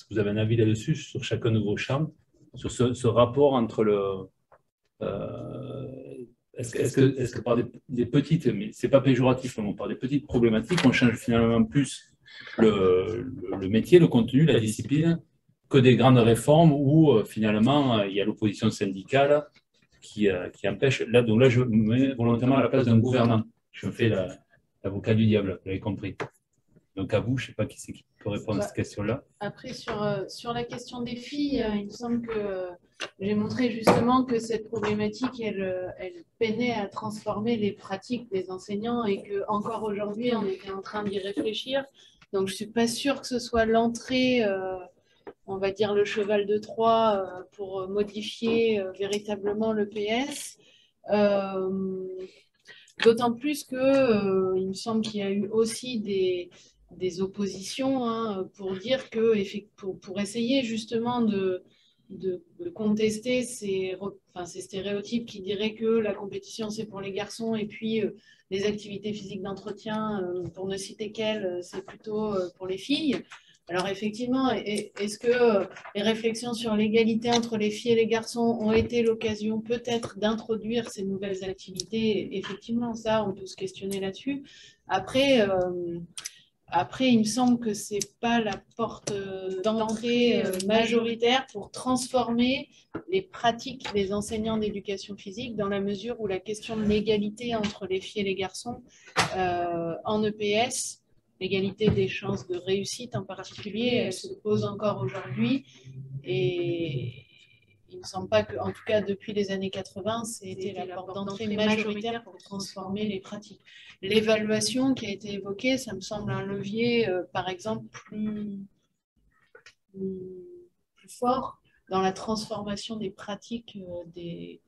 vous avez un avis là-dessus sur chacun de vos champs, sur ce rapport entre est-ce que par des petites, mais c'est pas péjoratif, mais par des petites problématiques, on change finalement plus le métier, le contenu, la discipline, que des grandes réformes où finalement il y a l'opposition syndicale qui empêche. Donc là, je me mets volontairement à la place d'un gouvernant. Je me fais l'avocat du diable, vous l'avez compris. Donc à vous, je ne sais pas qui c'est qui peut répondre à cette question-là. Après, sur la question des filles, il me semble que j'ai montré justement que cette problématique, elle peinait à transformer les pratiques des enseignants et qu'encore aujourd'hui, on était en train d'y réfléchir. Donc, je ne suis pas sûre que ce soit l'entrée, on va dire le cheval de Troie, pour modifier véritablement le PS. D'autant plus que il me semble qu'il y a eu aussi des oppositions pour dire que pour essayer justement de contester ces stéréotypes qui diraient que la compétition c'est pour les garçons et puis les activités physiques d'entretien, pour ne citer qu'elles, c'est plutôt pour les filles. Alors effectivement, est-ce que les réflexions sur l'égalité entre les filles et les garçons ont été l'occasion peut-être d'introduire ces nouvelles activités? Effectivement, ça, on peut se questionner là-dessus. Après, il me semble que ce n'est pas la porte d'entrée majoritaire pour transformer les pratiques des enseignants d'éducation physique dans la mesure où la question de l'égalité entre les filles et les garçons en EPS, l'égalité des chances de réussite en particulier, elle se pose encore aujourd'hui. Et il ne me semble pas qu'en tout cas depuis les années 80, c'était la porte d'entrée majoritaire pour transformer les pratiques. L'évaluation qui a été évoquée, ça me semble un levier, par exemple, plus fort dans la transformation des pratiques des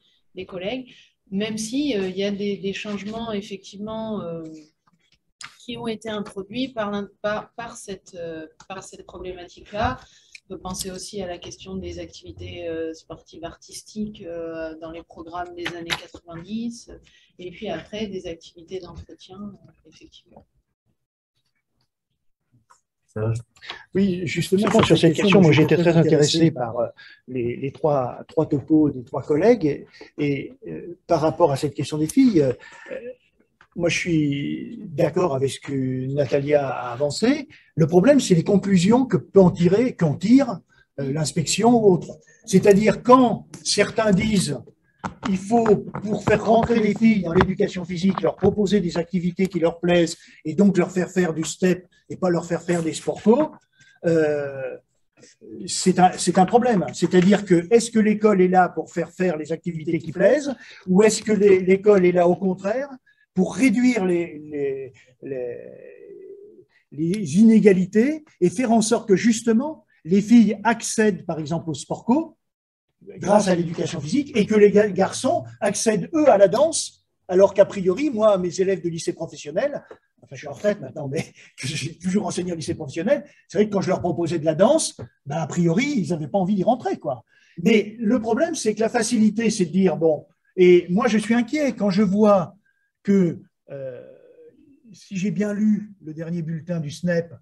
collègues, même s'il y a des changements effectivement qui ont été introduits par cette problématique-là. On peut penser aussi à la question des activités sportives artistiques dans les programmes des années 90, et puis après des activités d'entretien, effectivement. Oui, justement, sur cette question, moi j'étais très intéressé par les trois topos des trois collègues, et par rapport à cette question des filles, moi, je suis d'accord avec ce que Natalia a avancé. Le problème, c'est les conclusions qu'en tire l'inspection ou autre. C'est-à-dire quand certains disent il faut, pour faire rentrer les filles dans l'éducation physique, leur proposer des activités qui leur plaisent et donc leur faire faire du step et pas leur faire faire des sports faux, c'est un problème. C'est-à-dire que est-ce que l'école est là pour faire faire les activités qui plaisent ou est-ce que l'école est là au contraire pour réduire les inégalités et faire en sorte que justement les filles accèdent par exemple au sport co grâce à l'éducation physique et que les garçons accèdent eux à la danse, alors qu'a priori, moi, mes élèves de lycée professionnel, enfin je suis en retraite maintenant, mais j'ai toujours enseigné au lycée professionnel, c'est vrai que quand je leur proposais de la danse, ben, a priori, ils n'avaient pas envie d'y rentrer, quoi. Mais le problème, c'est que la facilité, c'est de dire, bon, et moi je suis inquiet quand je vois que, si j'ai bien lu le dernier bulletin du SNEP,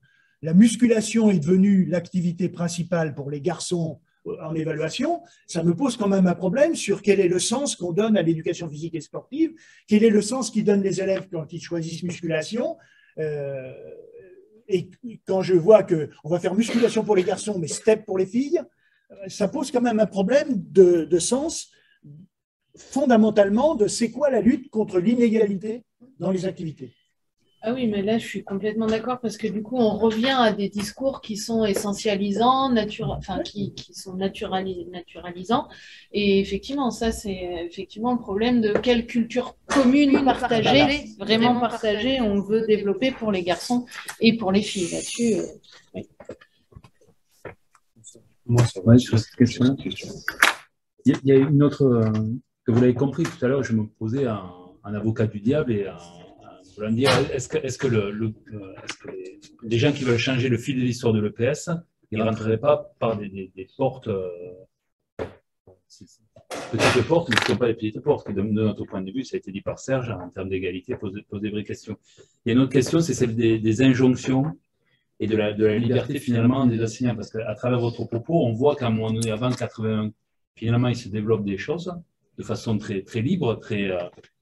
la musculation est devenue l'activité principale pour les garçons en évaluation, ça me pose quand même un problème sur quel est le sens qu'on donne à l'éducation physique et sportive, quel est le sens qu'ils donnent les élèves quand ils choisissent musculation. Et quand je vois qu'on va faire musculation pour les garçons, mais step pour les filles, ça pose quand même un problème de sens fondamentalement de c'est quoi la lutte contre l'inégalité dans les activités. Ah oui, mais là, je suis complètement d'accord parce que du coup, on revient à des discours qui sont essentialisants, qui sont naturalisants. Et effectivement, ça, c'est effectivement le problème de quelle culture commune partagée, vraiment partagée, on veut développer pour les garçons et pour les filles. Là-dessus, oui. Moi, sur cette question, il y a une autre, que vous l'avez compris tout à l'heure, je me posais un avocat du diable et voulant dire, est-ce que les gens qui veulent changer le fil de l'histoire de l'EPS, ils ne rentreraient pas par des portes, petites portes, mais ce ne sont pas des petites portes, qui de notre point de vue, ça a été dit par Serge, en termes d'égalité, pose des vraies questions. Il y a une autre question, c'est celle des injonctions et de la liberté finalement des enseignants, parce qu'à travers votre propos, on voit qu'à un moment donné, avant 81, finalement, il se développe des choses de façon très, très libre,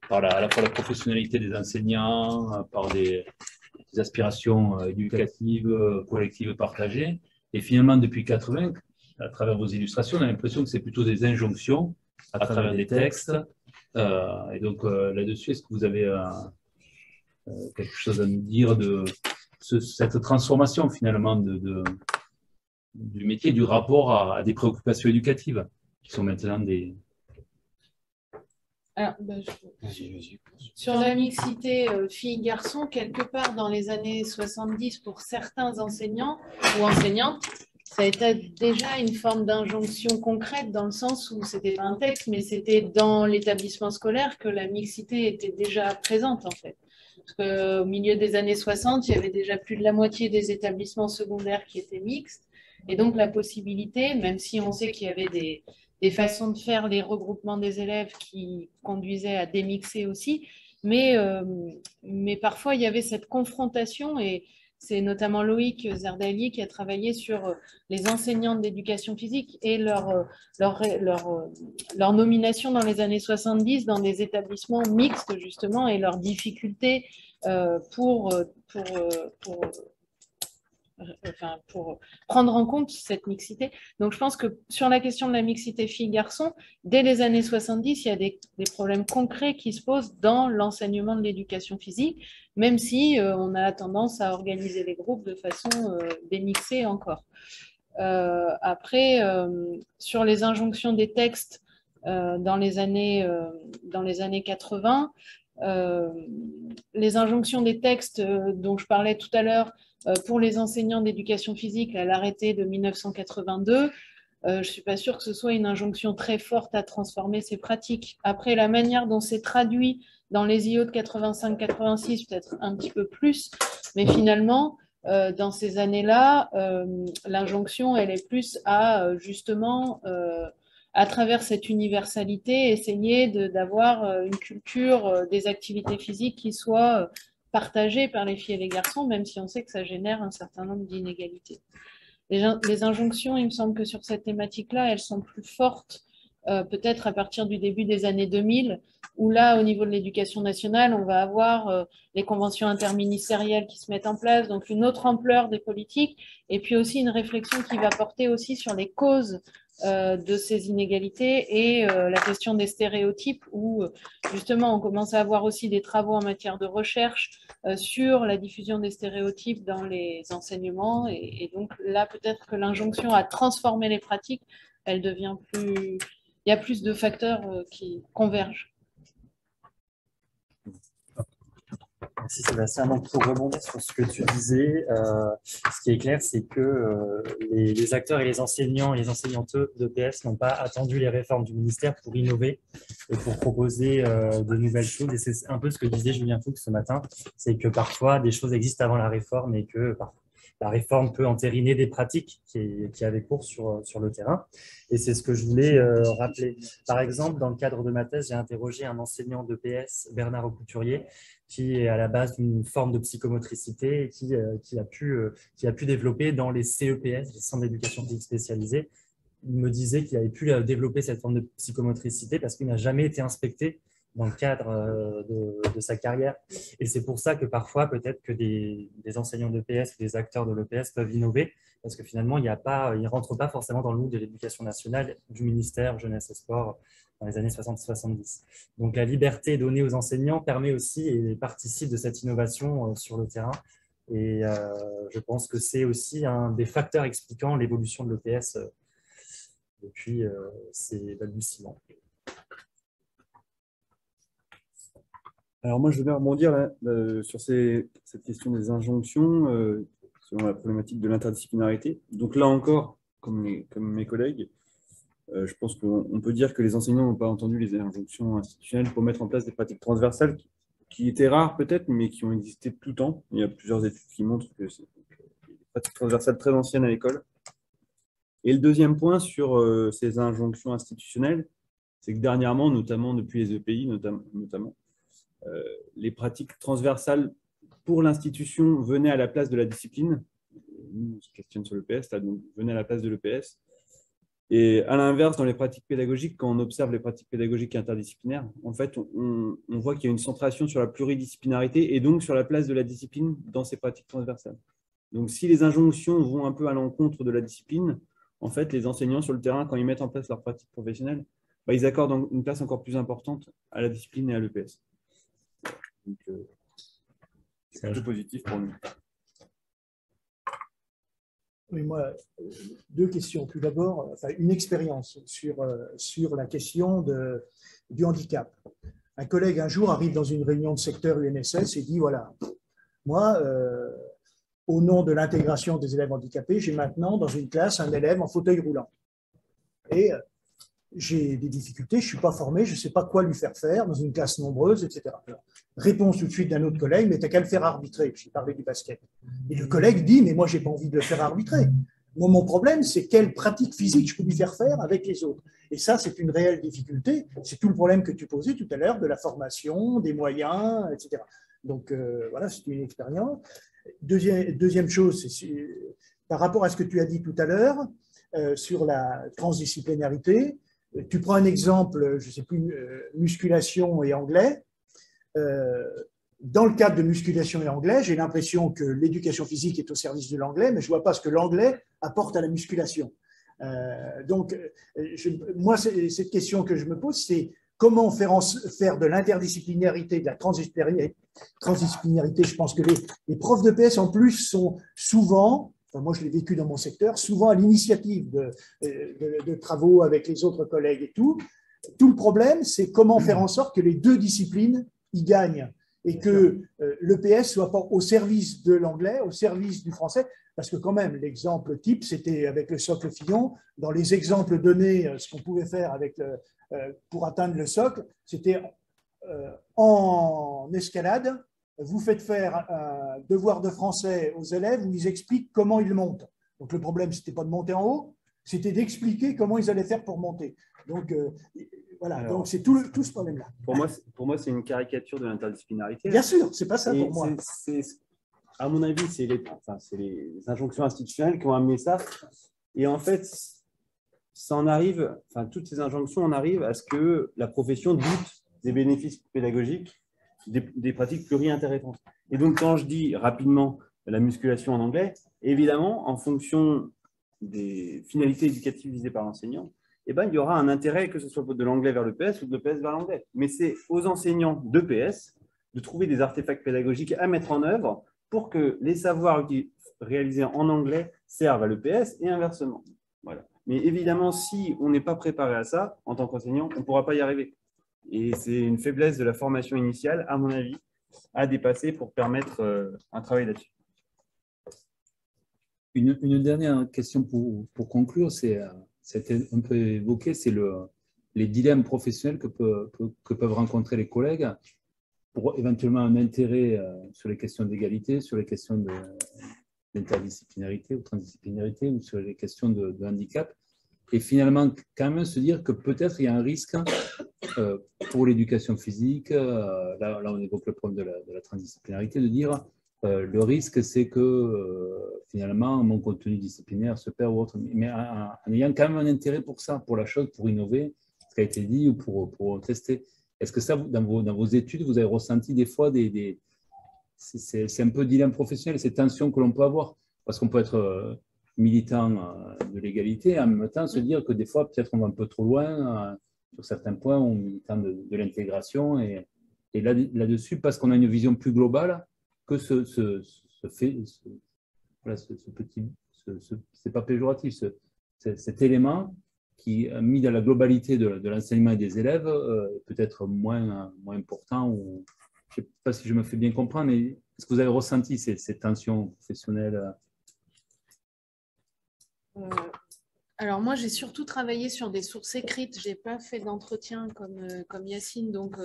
par à la fois la professionnalité des enseignants, par des aspirations éducatives, collectives, partagées. Et finalement, depuis 80, à travers vos illustrations, on a l'impression que c'est plutôt des injonctions à travers des textes. Et donc, là-dessus, est-ce que vous avez quelque chose à nous dire de cette transformation, finalement, du métier, du rapport à des préoccupations éducatives, qui sont maintenant des... Alors, sur la mixité filles-garçons, quelque part dans les années 70, pour certains enseignants ou enseignantes, ça a été déjà une forme d'injonction concrète dans le sens où c'était pas un texte, mais c'était dans l'établissement scolaire que la mixité était déjà présente en fait. Parce qu'au milieu des années 60, il y avait déjà plus de la moitié des établissements secondaires qui étaient mixtes. Et donc la possibilité, même si on sait qu'il y avait des façons de faire les regroupements des élèves qui conduisaient à démixer aussi, mais parfois il y avait cette confrontation et c'est notamment Loïc Zerdali qui a travaillé sur les enseignants d'éducation physique et leur nomination dans les années 70 dans des établissements mixtes justement et leurs difficultés pour prendre en compte cette mixité. Donc, je pense que sur la question de la mixité filles-garçons, dès les années 70, il y a des problèmes concrets qui se posent dans l'enseignement de l'éducation physique, même si on a tendance à organiser les groupes de façon démixée encore. Après, sur les injonctions des textes dans les années 80, les injonctions des textes dont je parlais tout à l'heure pour les enseignants d'éducation physique à l'arrêté de 1982, je ne suis pas sûre que ce soit une injonction très forte à transformer ces pratiques. Après, la manière dont c'est traduit dans les IO de 85-86, peut-être un petit peu plus, mais finalement, dans ces années-là, l'injonction, elle est plus à justement, à travers cette universalité, essayer d'avoir une culture des activités physiques qui soit partagée par les filles et les garçons, même si on sait que ça génère un certain nombre d'inégalités. Les injonctions, il me semble que sur cette thématique-là, elles sont plus fortes, peut-être à partir du début des années 2000, où là, au niveau de l'éducation nationale, on va avoir les conventions interministérielles qui se mettent en place, donc une autre ampleur des politiques, et puis aussi une réflexion qui va porter aussi sur les causes de ces inégalités et la question des stéréotypes où justement on commence à avoir aussi des travaux en matière de recherche sur la diffusion des stéréotypes dans les enseignements et donc là peut-être que l'injonction à transformer les pratiques, elle devient plus... Il y a plus de facteurs qui convergent. Merci Sébastien. Donc, pour rebondir sur ce que tu disais, ce qui est clair, c'est que les acteurs et les enseignants et les enseignantes d'EPS n'ont pas attendu les réformes du ministère pour innover et pour proposer de nouvelles choses. Et c'est un peu ce que disait Julien Fuchs ce matin, c'est que parfois des choses existent avant la réforme et que la réforme peut entériner des pratiques qui avaient cours sur le terrain. Et c'est ce que je voulais rappeler. Par exemple, dans le cadre de ma thèse, j'ai interrogé un enseignant d'EPS, Bernard Couturier, qui est à la base d'une forme de psychomotricité et qui a pu développer dans les CEPS, les centres d'éducation physique spécialisés. Il me disait qu'il avait pu développer cette forme de psychomotricité parce qu'il n'a jamais été inspecté dans le cadre de sa carrière. Et c'est pour ça que parfois, peut-être que des enseignants d'EPS ou des acteurs de l'EPS peuvent innover, parce que finalement, ils ne rentrent pas forcément dans le moule de l'éducation nationale, du ministère Jeunesse et Sport dans les années 60-70. Donc la liberté donnée aux enseignants permet aussi et participe de cette innovation sur le terrain. Et je pense que c'est aussi un des facteurs expliquant l'évolution de l'EPS depuis ces balbutiements. Alors moi, je vais rebondir là, sur cette question des injonctions selon la problématique de l'interdisciplinarité. Donc là encore, comme mes collègues, je pense qu'on peut dire que les enseignants n'ont pas entendu les injonctions institutionnelles pour mettre en place des pratiques transversales qui étaient rares peut-être, mais qui ont existé de tout temps. Il y a plusieurs études qui montrent que c'est des pratiques transversales très anciennes à l'école. Et le deuxième point sur ces injonctions institutionnelles, c'est que dernièrement, notamment depuis les EPI, notamment les pratiques transversales pour l'institution venaient à la place de la discipline. Nous, on se questionne sur l'EPS, donc venaient à la place de l'EPS. Et à l'inverse, dans les pratiques pédagogiques, quand on observe les pratiques pédagogiques interdisciplinaires, en fait, on voit qu'il y a une centration sur la pluridisciplinarité et donc sur la place de la discipline dans ces pratiques transversales. Donc, si les injonctions vont un peu à l'encontre de la discipline, en fait, les enseignants sur le terrain, quand ils mettent en place leur pratique professionnelle, ils accordent une place encore plus importante à la discipline et à l'EPS. Donc, c'est plutôt positif pour nous. Oui, moi, deux questions. Tout d'abord, enfin, une expérience sur la question du handicap. Un collègue, un jour, arrive dans une réunion de secteur UNSS et dit, voilà, moi, au nom de l'intégration des élèves handicapés, j'ai maintenant dans une classe un élève en fauteuil roulant. Et j'ai des difficultés, je ne suis pas formé, je ne sais pas quoi lui faire dans une classe nombreuse, etc. Alors, réponse tout de suite d'un autre collègue, mais tu n'as qu'à le faire arbitrer. J'ai parlé du basket. Et le collègue dit, mais moi, je n'ai pas envie de le faire arbitrer. Moi, mon problème, c'est quelle pratique physique je peux lui faire avec les autres. Et ça, c'est une réelle difficulté. C'est tout le problème que tu posais tout à l'heure de la formation, des moyens, etc. Donc, voilà, c'est une expérience. Deuxième chose, c'est par rapport à ce que tu as dit tout à l'heure sur la transdisciplinarité. Tu prends un exemple, je ne sais plus, musculation et anglais. Dans le cadre de musculation et anglais, j'ai l'impression que l'éducation physique est au service de l'anglais, mais je ne vois pas ce que l'anglais apporte à la musculation. Donc, moi, cette question que je me pose, c'est comment faire de l'interdisciplinarité, de la transdisciplinarité. Je pense que les profs de PS, en plus, sont souvent, enfin, moi je l'ai vécu dans mon secteur, souvent à l'initiative de travaux avec les autres collègues et tout. Tout le problème, c'est comment faire en sorte que les deux disciplines y gagnent et que l'EPS soit pas au service de l'anglais, au service du français, parce que quand même, l'exemple type, c'était avec le socle Fillon. Dans les exemples donnés, ce qu'on pouvait faire pour atteindre le socle, c'était en escalade, vous faites faire un devoir de français aux élèves où ils expliquent comment ils montent. Donc le problème, ce n'était pas de monter en haut, c'était d'expliquer comment ils allaient faire pour monter. Donc voilà, alors, donc c'est tout ce problème-là. Pour moi, c'est une caricature de l'interdisciplinarité. Bien sûr, c'est pas ça pour moi. À mon avis, c'est les injonctions institutionnelles qui ont amené ça. Et en fait, ça en arrive, enfin, toutes ces injonctions en arrivent à ce que la profession doute des bénéfices pédagogiques des pratiques pluri-intéressantes. Et donc, quand je dis rapidement la musculation en anglais, évidemment, en fonction des finalités éducatives visées par l'enseignant, eh ben, il y aura un intérêt que ce soit de l'anglais vers l'EPS ou de l'EPS vers l'anglais. Mais c'est aux enseignants d'EPS de trouver des artefacts pédagogiques à mettre en œuvre pour que les savoirs réalisés en anglais servent à l'EPS et inversement. Voilà. Mais évidemment, si on n'est pas préparé à ça, en tant qu'enseignant, on ne pourra pas y arriver. Et c'est une faiblesse de la formation initiale, à mon avis, à dépasser pour permettre un travail là-dessus. Une dernière question pour conclure, c'était un peu évoqué, c'est les dilemmes professionnels que peuvent rencontrer les collègues pour éventuellement un intérêt sur les questions d'égalité, sur les questions d'interdisciplinarité ou transdisciplinarité ou sur les questions de handicap. Et finalement, quand même se dire que peut-être il y a un risque pour l'éducation physique, là on évoque le problème de la transdisciplinarité, de dire le risque c'est que finalement mon contenu disciplinaire se perd ou autre, mais en ayant quand même un intérêt pour ça, pour la chose, pour innover, ce qui a été dit, ou pour tester. Est-ce que ça, dans vos études, vous avez ressenti des fois c'est un peu dilemme professionnel, ces tensions que l'on peut avoir, parce qu'on peut être militant de l'égalité et en même temps se dire que des fois, peut-être on va un peu trop loin sur certains points, ou militant de l'intégration, et là-dessus, parce qu'on a une vision plus globale, que c'est pas péjoratif, cet élément qui, mis dans la globalité de l'enseignement et des élèves, est peut-être moins important, ou je ne sais pas si je me fais bien comprendre, mais est-ce que vous avez ressenti ces tensions professionnelles? Alors moi, j'ai surtout travaillé sur des sources écrites. Je n'ai pas fait d'entretien comme Yacine. Donc,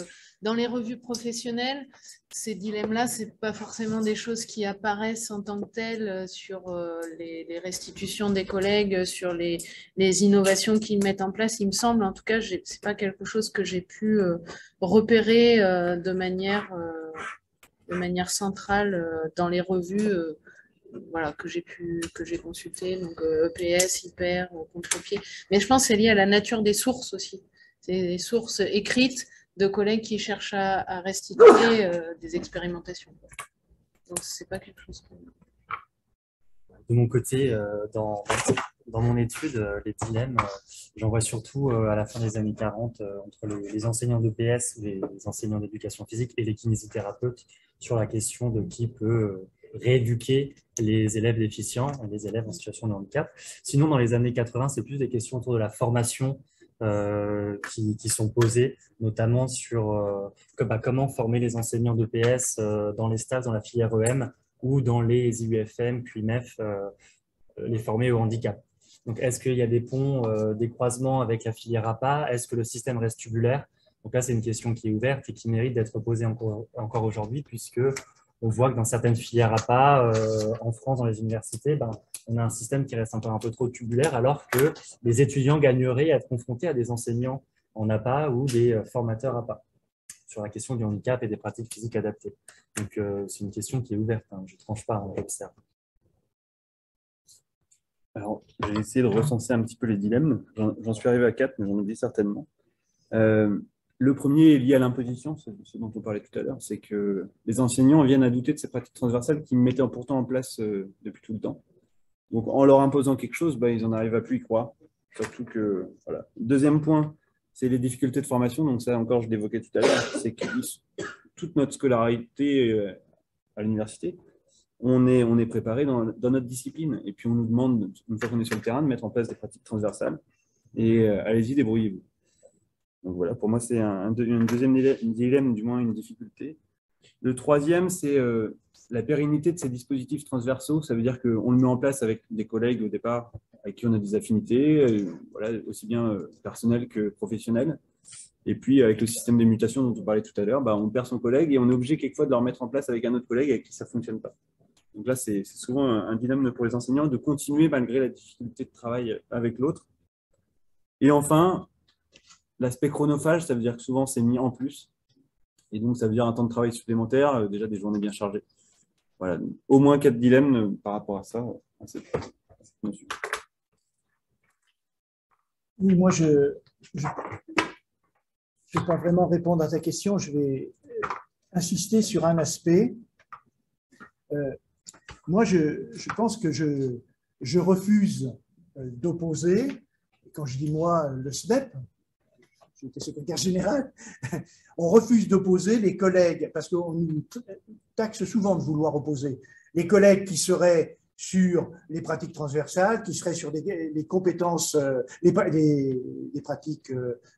dans les revues professionnelles, ces dilemmes-là, ce n'est pas forcément des choses qui apparaissent en tant que telles sur les restitutions des collègues, sur les innovations qu'ils mettent en place. Il me semble, en tout cas, ce n'est pas quelque chose que j'ai pu repérer de manière centrale dans les revues voilà, que j'ai consulté, donc EPS, Hyper, Contre-Pied. Mais je pense que c'est lié à la nature des sources aussi. C'est des sources écrites de collègues qui cherchent à restituer des expérimentations. Donc, ce n'est pas quelque chose que... De mon côté, dans mon étude, les dilemmes, j'en vois surtout à la fin des années 40 entre les enseignants d'EPS, les enseignants d'éducation physique et les kinésithérapeutes sur la question de qui peut rééduquer les élèves déficients et les élèves en situation de handicap. Sinon, dans les années 80, c'est plus des questions autour de la formation qui sont posées, notamment sur comment former les enseignants d'EPS dans les stages, dans la filière EM ou dans les IUFM, puis MEF, les former au handicap. Donc, est-ce qu'il y a des ponts, des croisements avec la filière APA? Est-ce que le système reste tubulaire? Donc là, c'est une question qui est ouverte et qui mérite d'être posée encore aujourd'hui, puisque on voit que dans certaines filières APA, en France, dans les universités, on a un système qui reste encore un peu trop tubulaire, alors que les étudiants gagneraient à être confrontés à des enseignants en APA ou des formateurs APA sur la question du handicap et des pratiques physiques adaptées. Donc, c'est une question qui est ouverte, hein. Je ne tranche pas, j'observe. Alors, j'ai essayé de recenser un petit peu les dilemmes. J'en suis arrivé à 4, mais j'en oublie certainement. Le premier est lié à l'imposition, ce dont on parlait tout à l'heure, c'est que les enseignants viennent à douter de ces pratiques transversales qu'ils mettaient pourtant en place depuis tout le temps. Donc, en leur imposant quelque chose, ils n'en arrivent à plus y croire. Surtout que, voilà. Deuxième point, c'est les difficultés de formation. Donc, ça encore, je l'évoquais tout à l'heure, c'est que toute notre scolarité à l'université, on est préparé dans notre discipline. Et puis, on nous demande, une fois qu'on est sur le terrain, de mettre en place des pratiques transversales. Et allez-y, débrouillez-vous. Donc voilà, pour moi, c'est un deuxième dilemme, du moins une difficulté. Le troisième, c'est la pérennité de ces dispositifs transversaux. Ça veut dire qu'on le met en place avec des collègues au départ, avec qui on a des affinités, voilà, aussi bien personnelles que professionnelles. Et puis, avec le système de mutation dont on parlait tout à l'heure, on perd son collègue et on est obligé quelquefois de le remettre en place avec un autre collègue avec qui ça ne fonctionne pas. Donc là, c'est souvent un dilemme pour les enseignants de continuer malgré la difficulté de travail avec l'autre. Et enfin, l'aspect chronophage, ça veut dire que souvent, c'est mis en plus. Et donc, ça veut dire un temps de travail supplémentaire, déjà des journées bien chargées. Voilà, donc, au moins 4 dilemmes par rapport à ça. Oui, moi, je ne vais pas vraiment répondre à ta question. Je vais insister sur un aspect. Moi, je pense que je refuse d'opposer, quand je dis moi, le SNEP, j'étais secrétaire général, on refuse d'opposer les collègues, parce qu'on nous taxe souvent de vouloir opposer, les collègues qui seraient sur les pratiques transversales, qui seraient sur les compétences, les pratiques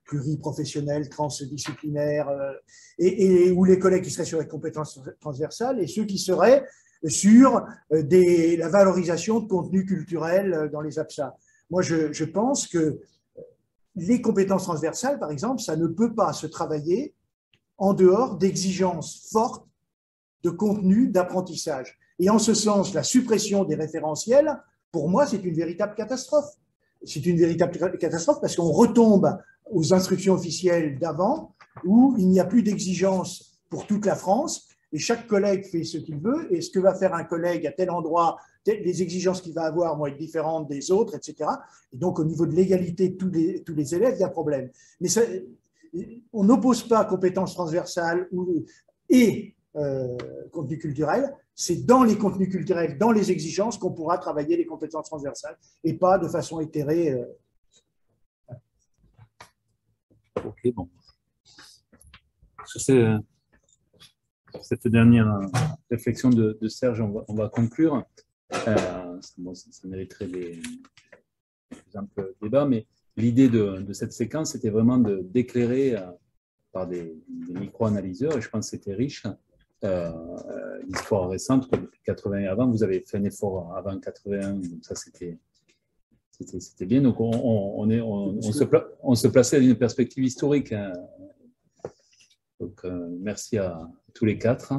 pluriprofessionnelles, transdisciplinaires, ou les collègues qui seraient sur les compétences transversales, et ceux qui seraient sur la valorisation de contenu culturel dans les APSA. Moi, je pense que les compétences transversales, par exemple, ça ne peut pas se travailler en dehors d'exigences fortes de contenu, d'apprentissage. Et en ce sens, la suppression des référentiels, pour moi, c'est une véritable catastrophe. C'est une véritable catastrophe parce qu'on retombe aux instructions officielles d'avant, où il n'y a plus d'exigences pour toute la France, et chaque collègue fait ce qu'il veut, et ce que va faire un collègue à tel endroit, les exigences qu'il va avoir vont être différentes des autres, etc. Et donc, au niveau de l'égalité de tous les élèves, il y a problème. Mais ça, on n'oppose pas compétences transversales et contenu culturel. C'est dans les contenus culturels, dans les exigences, qu'on pourra travailler les compétences transversales, et pas de façon éthérée. Ok, bon. Sur cette dernière réflexion de Serge, on va conclure. Ça mériterait des amples débats, mais l'idée de cette séquence, c'était vraiment d'éclairer par des micro-analyseurs, et je pense que c'était riche, l'histoire récente, depuis 80 et avant. Vous avez fait un effort avant 81, donc ça c'était bien. Donc on se plaçait dans une perspective historique. Donc merci à tous les quatre.